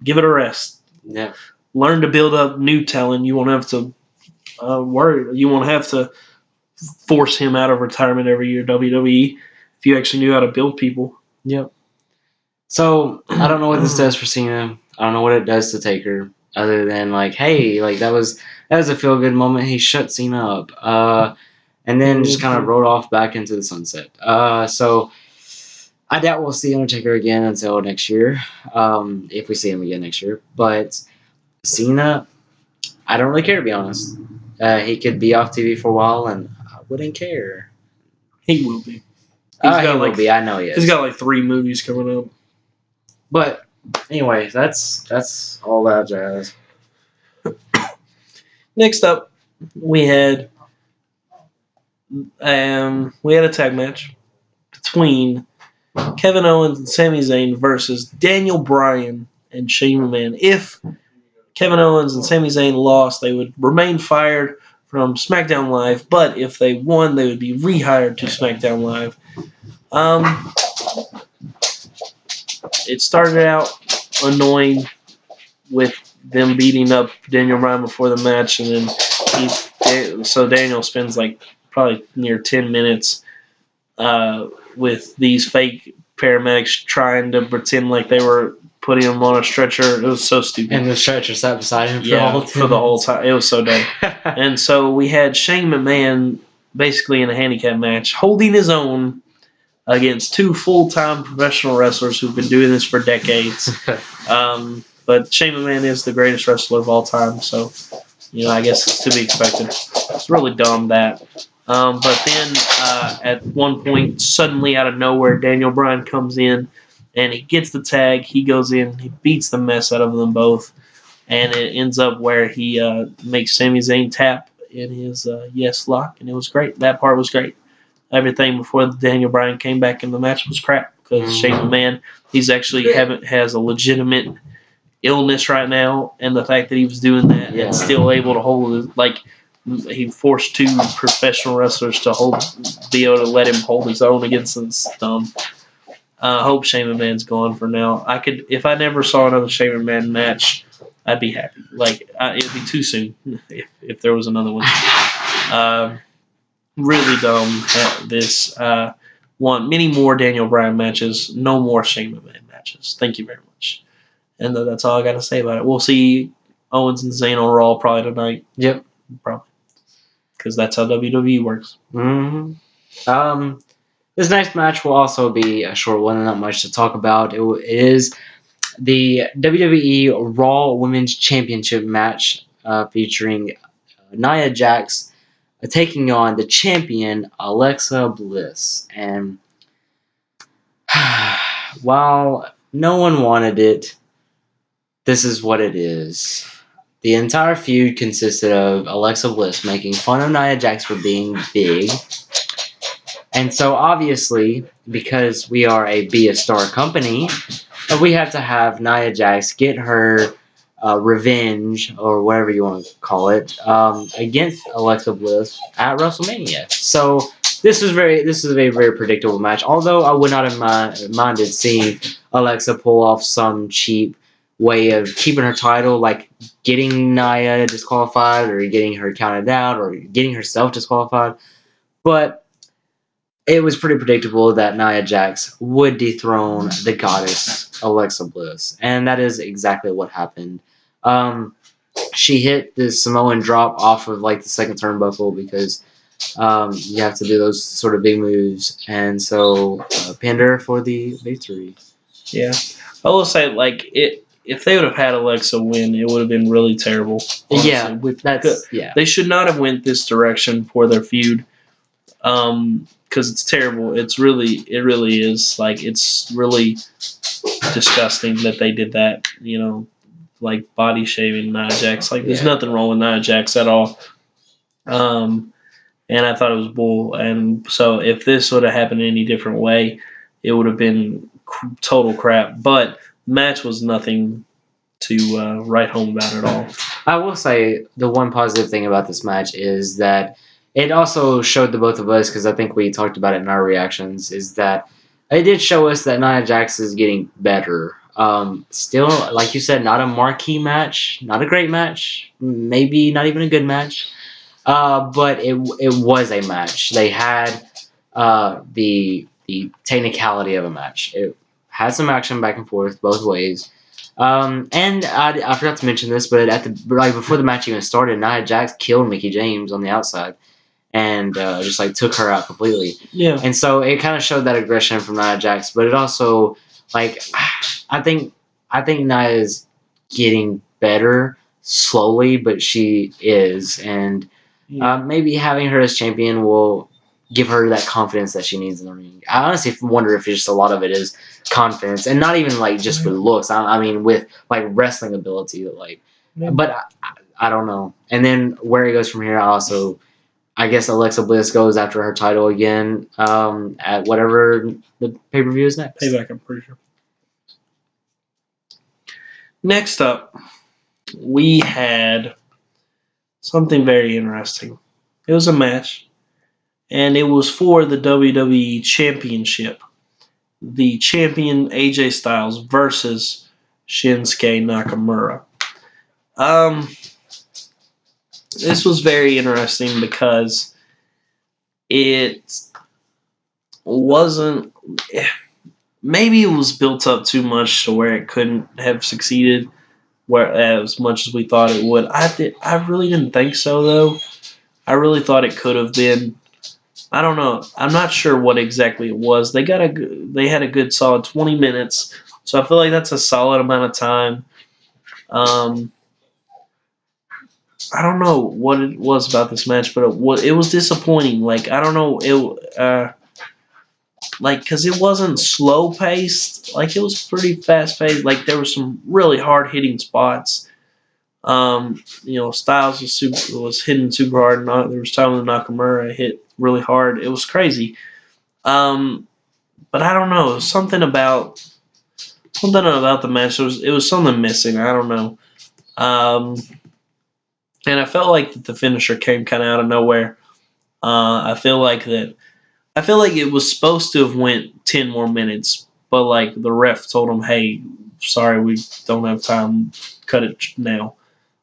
A: a rest.
B: Yeah.
A: Learn to build up new talent. You won't have to worry. You won't have to force him out of retirement every year, WWE, if you actually knew how to build people.
B: Yep. So I don't know what this does for Cena. I don't know what it does to Taker, other than like, hey, like that was a feel good moment. He shut Cena up, and then just kind of rode off back into the sunset. So I doubt we'll see Undertaker again until next year, if we see him again next year. But Cena, I don't really care, to be honest. He could be off TV for a while, and I wouldn't care.
A: He will be.
B: He will be. I know he is.
A: He's got like 3 movies coming up.
B: But anyway, that's all that jazz.
A: Next up, we had a tag match between Kevin Owens and Sami Zayn versus Daniel Bryan and Shane McMahon. If Kevin Owens and Sami Zayn lost, they would remain fired from SmackDown Live, but if they won, they would be rehired to SmackDown Live. It started out annoying with them beating up Daniel Bryan before the match, and then Daniel spends like probably near 10 minutes with these fake paramedics trying to pretend like they were putting him on a stretcher. It was so stupid.
B: And the stretcher sat beside him
A: for the whole time. It was so dumb. And so we had Shane McMahon basically in a handicap match, holding his own against 2 full-time professional wrestlers who've been doing this for decades. But Shane McMahon is the greatest wrestler of all time, so I guess it's to be expected. It's really dumb that. But then at one point, suddenly out of nowhere, Daniel Bryan comes in and he gets the tag. He goes in, he beats the mess out of them both, and it ends up where he makes Sami Zayn tap in his yes lock, and it was great. That part was great. Everything before Daniel Bryan came back in the match was crap because Shane McMahon, he's actually has a legitimate illness right now, and the fact that he was doing that and still able to hold it, he forced 2 professional wrestlers to be able to let him hold his own against this dumb. I hope Shane McMahon's gone for now. If I never saw another Shane McMahon match, I'd be happy. It'd be too soon if there was another one. Really dumb. This want many more Daniel Bryan matches. No more Shane McMahon matches. Thank you very much. And that's all I got to say about it. We'll see Owens and Zayn on Raw probably tonight.
B: Yep.
A: Probably. Because that's how WWE works.
B: Mm-hmm. This next match will also be a short one, not much to talk about. It is the WWE Raw Women's Championship match featuring Nia Jax taking on the champion Alexa Bliss. And while no one wanted it, this is what it is. The entire feud consisted of Alexa Bliss making fun of Nia Jax for being big. And so obviously, because we are a Be a Star company, we have to have Nia Jax get her revenge, or whatever you want to call it, against Alexa Bliss at WrestleMania. So this is a very predictable match. Although I would not have minded seeing Alexa pull off some cheap way of keeping her title, like getting Nia disqualified, or getting her counted out, or getting herself disqualified. But it was pretty predictable that Nia Jax would dethrone the goddess Alexa Bliss, and that is exactly what happened. She hit the Samoan drop off of the second turnbuckle because you have to do those sort of big moves, and so pinned her for the victory.
A: Yeah, I will say if they would have had Alexa win, it would have been really terrible. Honestly.
B: Yeah,
A: they should not have went this direction for their feud. Because it's terrible. It really is. It's really disgusting that they did that. like body shaming Nia Jax. Like there's
B: Yeah.
A: nothing wrong with Nia Jax at all. And I thought it was bull. And so if this would have happened any different way, it would have been total crap. But match was nothing to write home about at all.
B: I will say the one positive thing about this match is that it also showed the both of us, because I think we talked about it in our reactions, is that it did show us that Nia Jax is getting better. Still, like you said, not a marquee match, not a great match, maybe not even a good match. But it was a match. They had the technicality of a match. It had some action back and forth both ways. And I forgot to mention this, but before the match even started, Nia Jax killed Mickie James on the outside and just like took her out completely.
A: Yeah.
B: And so it kind of showed that aggression from Nia Jax, but it also like I think Nia is getting better slowly, but she is, and maybe having her as champion will give her that confidence that she needs in the ring. I honestly wonder if just a lot of it is confidence, and not even like just with looks. I mean, with like wrestling ability, like. But I don't know. And then where it goes from here, I guess Alexa Bliss goes after her title again at whatever the pay per view is next.
A: Payback, I'm pretty sure. Next up, we had something very interesting. It was a match, and it was for the WWE Championship. The champion AJ Styles versus Shinsuke Nakamura. This was very interesting because it wasn't. Maybe it was built up too much to where it couldn't have succeeded as much as we thought it would. I really didn't think so, though. I really thought it could have been. I don't know. I'm not sure what exactly it was. They had a good solid 20 minutes, so I feel like that's a solid amount of time. I don't know what it was about this match, but it was disappointing. Like I don't know because it wasn't slow paced. Like it was pretty fast paced. Like there were some really hard hitting spots. Styles was hitting super hard. There was time when Nakamura hit really hard. It was crazy. But I don't know. Something about the match. It was something missing. I don't know. And I felt like the finisher came kind of out of nowhere. I feel like it was supposed to have went 10 more minutes, but like the ref told him, "Hey, sorry, we don't have time. Cut it now."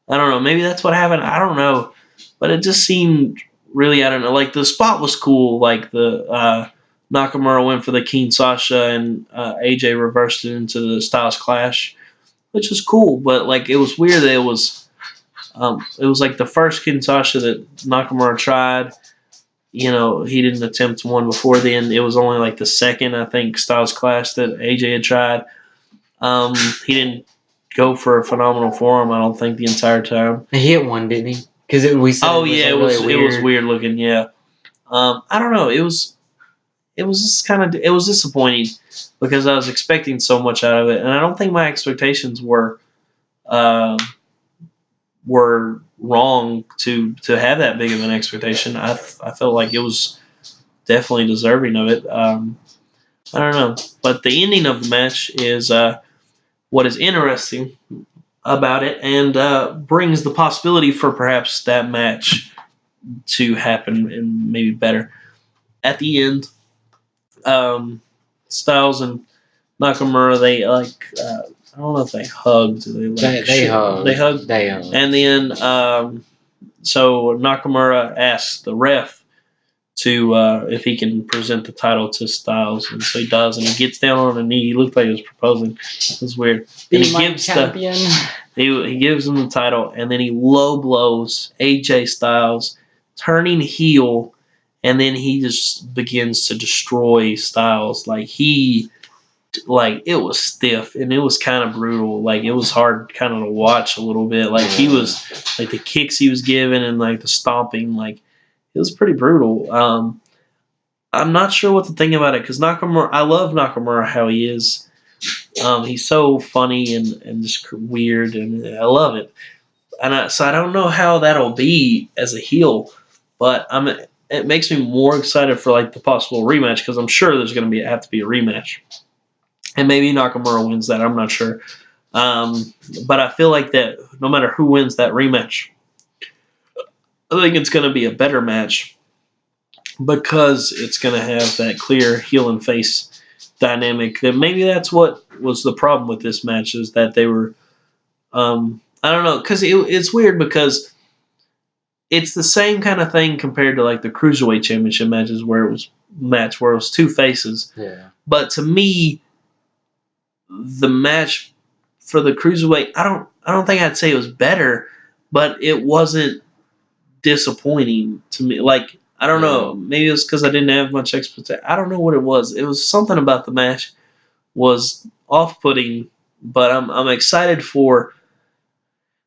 A: I don't know. Maybe that's what happened. I don't know, but it just seemed really. I don't know. Like the spot was cool. Like the Nakamura went for the King Sasha and AJ reversed it into the Styles Clash, which was cool. But like it was weird that it was like the first King Sasha that Nakamura tried. He didn't attempt one before then. It was only like the second, I think, Styles Clash that AJ had tried. He didn't go for a phenomenal forearm, I don't think, the entire time.
B: He hit one, didn't he? Because we said
A: it was weird looking. Yeah. I don't know. It was just it was disappointing because I was expecting so much out of it, and I don't think my expectations were wrong to have that big of an expectation. I felt like it was definitely deserving of it. I don't know, but the ending of the match is what is interesting about it, and brings the possibility for perhaps that match to happen and maybe better. At the end, Styles and Nakamura, they I don't know if they hugged.
B: They hugged. They hugged.
A: And then so Nakamura asked the ref to if he can present the title to Styles, and so he does, and he gets down on a knee. He looked like he was proposing. It was weird. And he gives champion. He gives him the title, and then he low blows AJ Styles, turning heel, and then he just begins to destroy Styles. It was stiff, and it was kind of brutal. Like it was hard kind of to watch a little bit. Like he was like the kicks he was giving and like the stomping, like it was pretty brutal. I'm not sure what to think about it because Nakamura, I love Nakamura how he is. He's so funny and just weird, and I love it. So I don't know how that'll be as a heel, but it makes me more excited for like the possible rematch because I'm sure there's going to have to be a rematch, and maybe Nakamura wins that. I'm not sure, but I feel like that no matter who wins that rematch, I think it's going to be a better match because it's going to have that clear heel and face dynamic. That maybe that's what was the problem with this match is that they were. I don't know because it's weird because it's the same kind of thing compared to like the cruiserweight championship matches where it was two faces.
B: Yeah.
A: But to me, the match for the cruiserweight, I don't think I'd say it was better, but it wasn't disappointing to me. Like I don't know, maybe it was because I didn't have much expectation. I don't know what it was. It was something about the match was off-putting, but I'm excited for.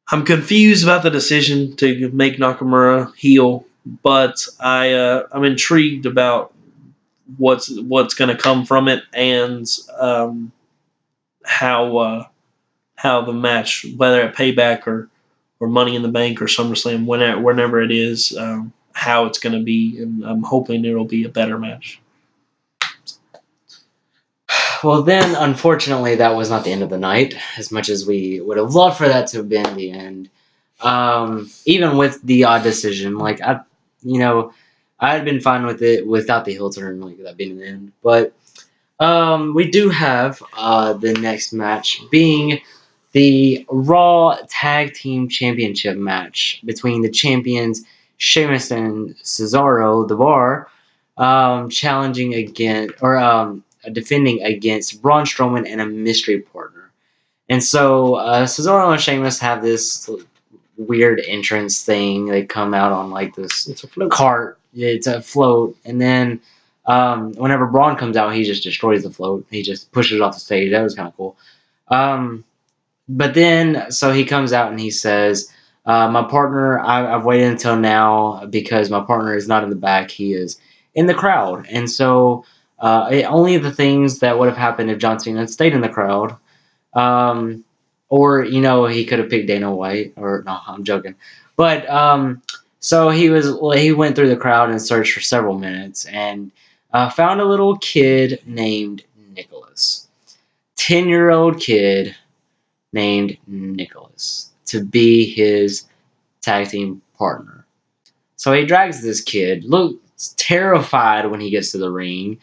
A: I'm confused about the decision to make Nakamura heel, but I'm intrigued about what's going to come from it and how how the match, whether at Payback or Money in the Bank or SummerSlam, whenever it is, how it's going to be, and I'm hoping it'll be a better match.
B: Well, then, unfortunately, that was not the end of the night, as much as we would have loved for that to have been the end. Even with the odd decision, like, I had been fine with it without the heel turn, like, that being the end. But we do have the next match being the Raw Tag Team Championship match between the champions Sheamus and Cesaro, the Bar, challenging again, or defending against Braun Strowman and a mystery partner. And so Cesaro and Sheamus have this weird entrance thing. They come out on like this cart. It's a float. And then whenever Braun comes out, he just destroys the float. He just pushes it off the stage. That was kind of cool. But then, so he comes out and he says, my partner, I've waited until now because my partner is not in the back. He is in the crowd. And so only the things that would have happened if John Cena had stayed in the crowd. Or, he could have picked Dana White. Or, no, I'm joking. But so he went through the crowd and searched for several minutes and found a little kid named Nicholas. 10-year-old kid named Nicholas to be his tag team partner. So he drags this kid, looks terrified when he gets to the ring.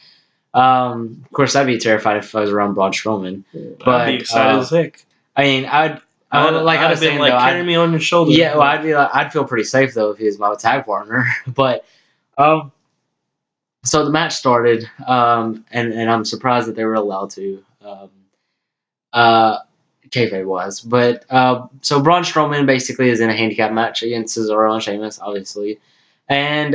B: Of course, I'd be terrified if I was around Braun Strowman. But
A: I'd be excited as heck.
B: I mean, I'd
A: been like, carry me on your shoulder.
B: Yeah, well, I'd feel pretty safe though if he was my tag partner. But so the match started, and I'm surprised that they were allowed to. Kayfabe was. But so Braun Strowman basically is in a handicap match against Cesaro and Sheamus, obviously. And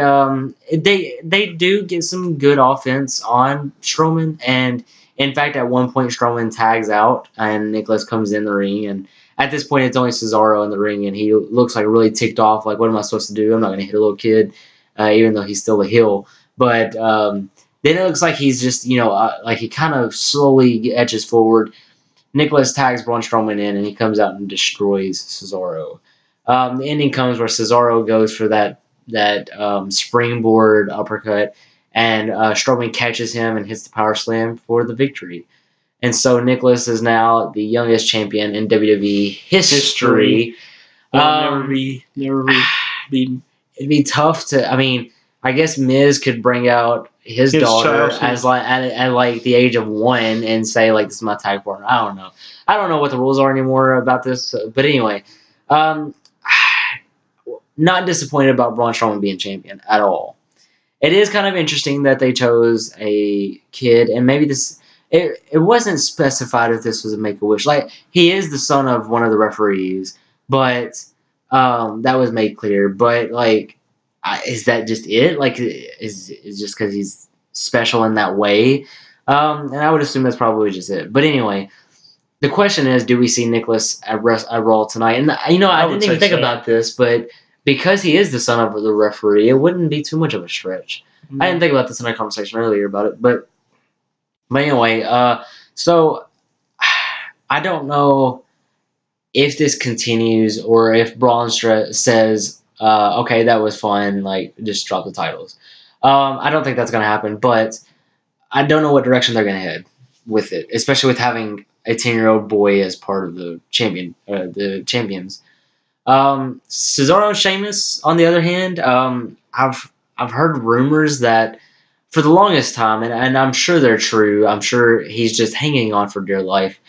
B: they do get some good offense on Strowman. And in fact, at one point, Strowman tags out and Nicholas comes in the ring. And at this point, it's only Cesaro in the ring. And he looks like really ticked off. Like, what am I supposed to do? I'm not going to hit a little kid, even though he's still a heel. But then it looks like he's just, like he kind of slowly edges forward. Nicholas tags Braun Strowman in, and he comes out and destroys Cesaro. The ending comes where Cesaro goes for that springboard uppercut, and Strowman catches him and hits the power slam for the victory. And so Nicholas is now the youngest champion in WWE history.
A: Never be.
B: It'd be tough to. I mean, I guess Miz could bring out his daughter as at the age of 1 and say like, this is my tag partner. I don't know. I don't know what the rules are anymore about this. But anyway, not disappointed about Braun Strowman being champion at all. It is kind of interesting that they chose a kid, and maybe it wasn't specified if this was a Make-A-Wish. Like, he is the son of one of the referees, but that was made clear. But like, is that just it? Like, is just because he's special in that way? And I would assume that's probably just it. But anyway, the question is, do we see Nicholas at Raw tonight? And I didn't even think about this, but because he is the son of the referee, it wouldn't be too much of a stretch. I didn't think about this in our conversation earlier about it, but anyway, so I don't know if this continues or if Braun says, okay, that was fun, like, just drop the titles. I don't think that's going to happen, but I don't know what direction they're going to head with it, especially with having a 10-year-old boy as part of the champions. Cesaro and Sheamus, on the other hand, I've heard rumors that for the longest time, and I'm sure they're true. I'm sure he's just hanging on for dear life.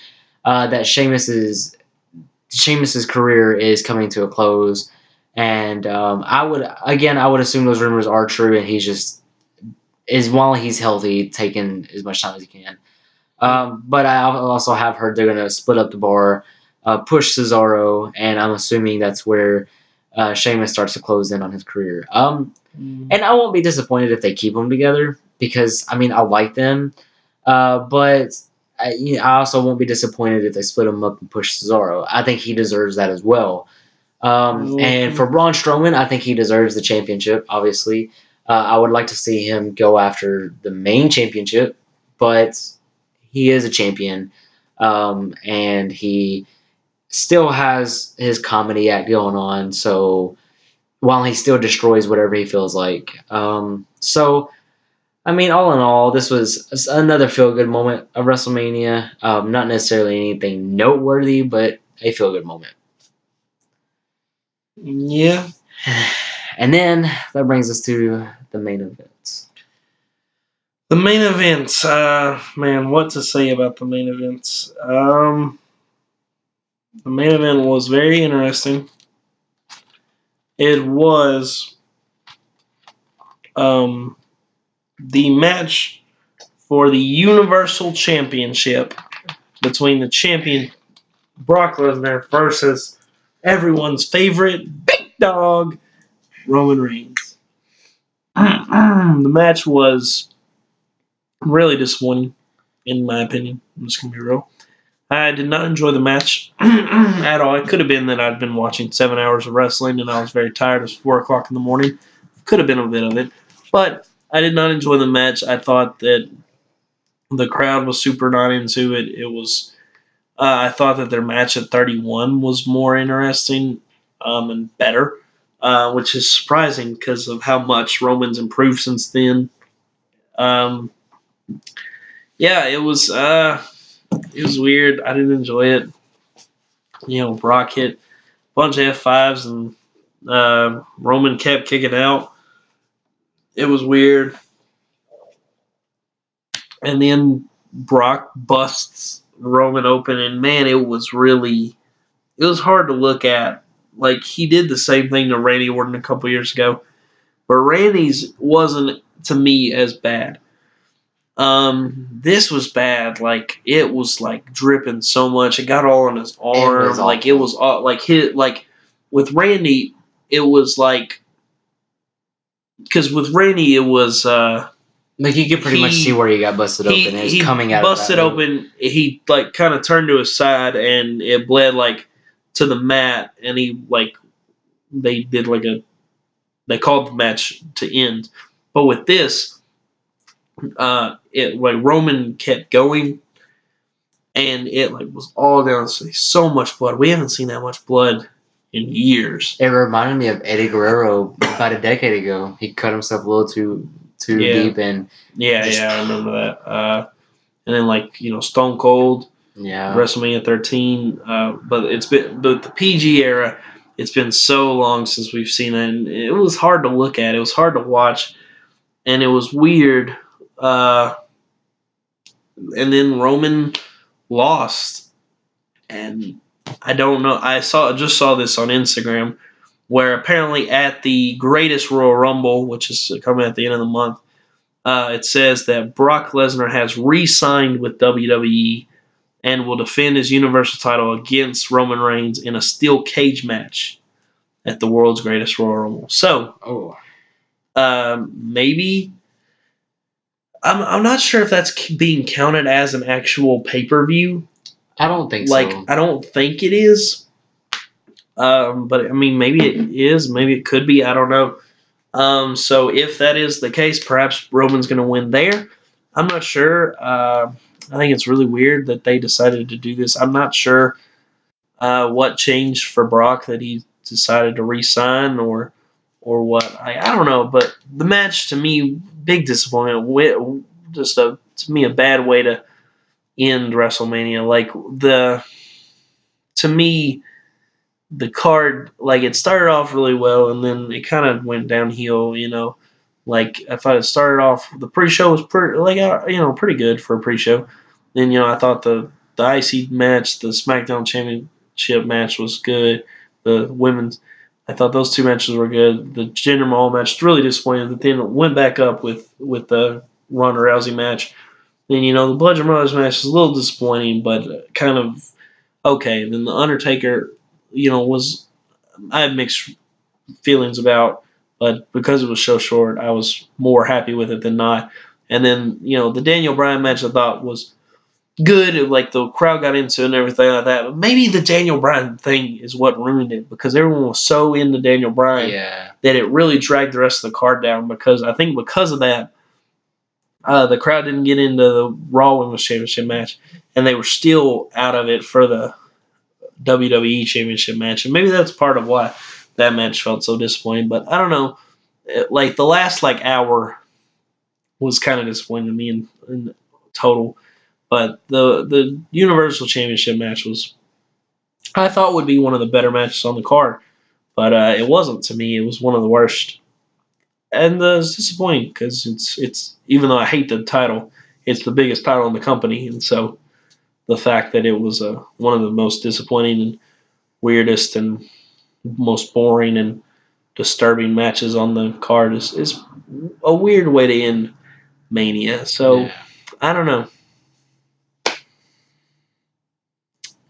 B: That Sheamus's career is coming to a close, and I would assume those rumors are true, and he's just while he's healthy, taking as much time as he can. But I also have heard they're going to split up the bar, push Cesaro, and I'm assuming that's where Sheamus starts to close in on his career. And I won't be disappointed if they keep them together because, I mean, I like them. But I also won't be disappointed if they split them up and push Cesaro. I think he deserves that as well. And for Braun Strowman, I think he deserves the championship, obviously. I would like to see him go after the main championship, but he is a champion, and he still has his comedy act going on. So while he still destroys whatever he feels like, so I mean, all in all, this was another feel-good moment of WrestleMania. Not necessarily anything noteworthy, but a feel-good moment.
A: Yeah.
B: And then that brings us to the main events.
A: The main events, man, what to say about the main events? The main event was very interesting. It was the match for the Universal Championship between the champion Brock Lesnar versus everyone's favorite big dog Roman Reigns. The match was really disappointing, in my opinion. I'm just going to be real. I did not enjoy the match at all. It could have been that I'd been watching 7 hours of wrestling and I was very tired. It was 4 o'clock in the morning. Could have been a bit of it. But I did not enjoy the match. I thought that the crowd was super not into it. It was. I thought that their match at 31 was more interesting and better, which is surprising because of how much Roman's improved since then. Yeah, it was weird. I didn't enjoy it. You know, Brock hit a bunch of F5s and Roman kept kicking out. It was weird. And then Brock busts Roman open, and man, it was hard to look at. Like, he did the same thing to Randy Orton a couple years ago, but Randy's wasn't, to me, as bad. This was bad. Like, it was like dripping so much. It got all on his arm. Like, it was all like with Randy, it was like, because with Randy, it was
B: like you could pretty much see where he got busted open. It was coming out.
A: Busted open. He like kind of turned to his side, and it bled like to the mat. And he like they called the match to end. But with this, it like Roman kept going, and it like was all down. So much blood. We haven't seen that much blood in years.
B: It reminded me of Eddie Guerrero about a decade ago. He cut himself a little too deep, and
A: I remember that. And then like Stone Cold, WrestleMania 13. But the PG era. It's been so long since we've seen it, and it was hard to look at. It was hard to watch, and it was weird. And then Roman lost, and I don't know. I just saw this on Instagram, where apparently at the Greatest Royal Rumble, which is coming at the end of the month, it says that Brock Lesnar has re-signed with WWE and will defend his Universal title against Roman Reigns in a steel cage match at the World's Greatest Royal Rumble. So, maybe I'm not sure if that's being counted as an actual pay-per-view.
B: I don't think so.
A: I don't think it is. But I mean, maybe it is. Maybe it could be. I don't know. So if that is the case, perhaps Roman's going to win there. I'm not sure. I think it's really weird that they decided to do this. I'm not sure what changed for Brock that he decided to re-sign or what. I don't know, but the match to me, big disappointment. Just to me a bad way to end WrestleMania. Like to me the card, like it started off really well and then it kind of went downhill. Like I thought it started off, the pre-show was pretty good for a pre-show. Then I thought the IC match, the SmackDown Championship match was good. The women's, I thought those two matches were good. The Jinder Mahal match really disappointed. But then it went back up with the Ronda Rousey match. Then the Bludgeon Brothers match was a little disappointing, but kind of okay. Then the Undertaker, was, I had mixed feelings about, but because it was so short, I was more happy with it than not. And then the Daniel Bryan match I thought was good. Like the crowd got into it and everything like that. But maybe the Daniel Bryan thing is what ruined it because everyone was so into Daniel Bryan that it really dragged the rest of the card down. Because I think because of that, the crowd didn't get into the Raw Women's Championship match, and they were still out of it for the WWE Championship match. And maybe that's part of why that match felt so disappointing. But I don't know. Like the last hour was kind of disappointing to me in total. But the Universal Championship match was, I thought, would be one of the better matches on the card. But it wasn't to me. It was one of the worst. And it's disappointing because it's even though I hate the title, it's the biggest title in the company. And so the fact that it was one of the most disappointing and weirdest and most boring and disturbing matches on the card is a weird way to end Mania. So I don't know.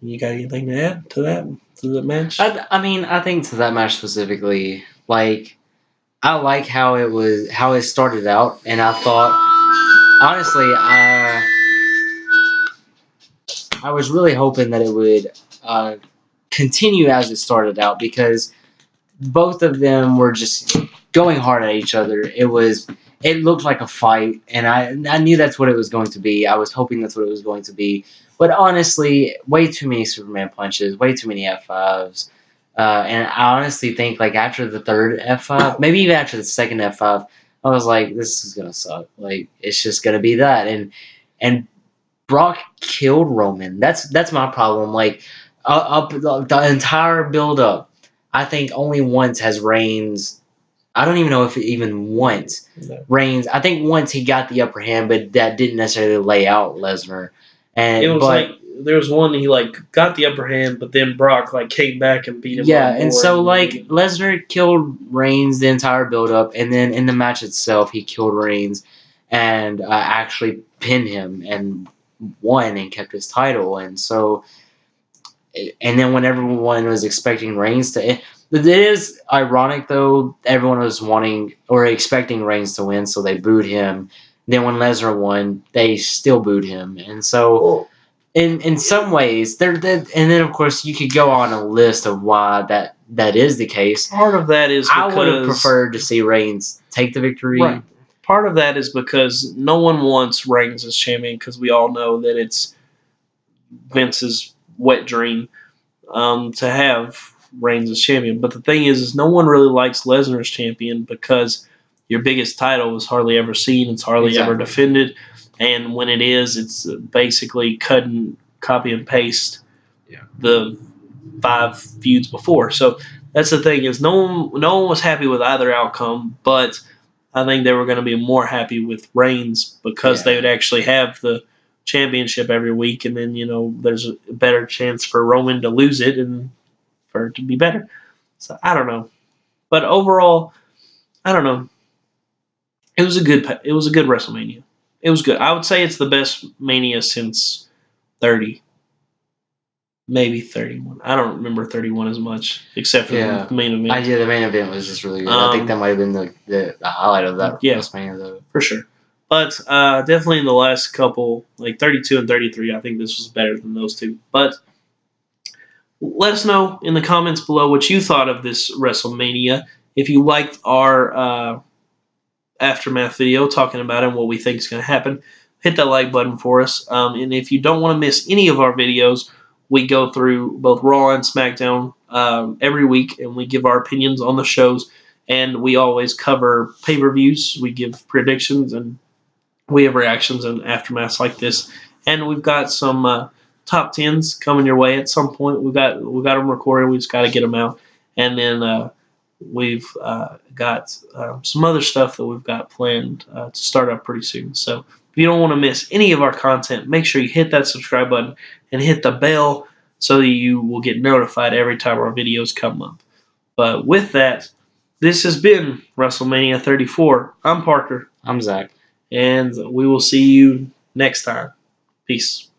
A: You got anything to add to the match?
B: I think to that match specifically, like I like how it started out, and I thought honestly, I was really hoping that it would continue as it started out because both of them were just going hard at each other. It looked like a fight, and I knew that's what it was going to be. I was hoping that's what it was going to be. But honestly, way too many Superman punches, way too many F5s. And I honestly think like after the third F5, maybe even after the second F5, I was like, this is gonna suck. Like it's just gonna be that. And Brock killed Roman. That's my problem. Like up the entire build up, I think only once has Reigns. I don't even know if even once Reigns. I think once he got the upper hand, but that didn't necessarily lay out Lesnar. And
A: it was like there was one he got the upper hand, but then Brock came back and beat him.
B: Yeah, and so Lesnar killed Reigns the entire build up, and then in the match itself, he killed Reigns and actually pinned him and won and kept his title. And so, and then when everyone was expecting Reigns to, it is ironic though. Everyone was wanting or expecting Reigns to win, so they booed him. Then when Lesnar won, they still booed him, and so in some ways, and then of course you could go on a list of why that is the case.
A: Part of that is because
B: I would have preferred to see Reigns take the victory.
A: Right. Part of that is because no one wants Reigns as champion because we all know that it's Vince's wet dream to have Reigns as champion. But the thing is no one really likes Lesnar as champion because your biggest title is hardly ever seen. It's hardly ever defended. And when it is, it's basically copy and paste the 5 feuds before. So that's the thing is no one was happy with either outcome, but I think they were going to be more happy with Reigns because they would actually have the championship every week, and then there's a better chance for Roman to lose it and for it to be better. So I don't know, but overall, I don't know. It was a good WrestleMania. It was good. I would say it's the best Mania since 30. Maybe 31. I don't remember 31 as much, except for the main event.
B: The main event was just really good. I think that might have been the highlight of that WrestleMania, though.
A: For sure. But definitely in the last couple, 32 and 33, I think this was better than those two. But let us know in the comments below what you thought of this WrestleMania. If you liked our Aftermath video talking about it and what we think is going to happen. hit that like button for us. And if you don't want to miss any of our videos, we go through both Raw and SmackDown every week, and we give our opinions on the shows. And we always cover pay-per-views. We give predictions, and we have reactions and aftermaths like this. And we've got some top tens coming your way at some point. We got them recorded. We just got to get them out, and then we've got some other stuff that we've got planned to start up pretty soon. So if you don't want to miss any of our content, make sure you hit that subscribe button and hit the bell so that you will get notified every time our videos come up. But with that, this has been WrestleMania 34. I'm Parker,
B: I'm Zach.
A: and we will see you next time. Peace.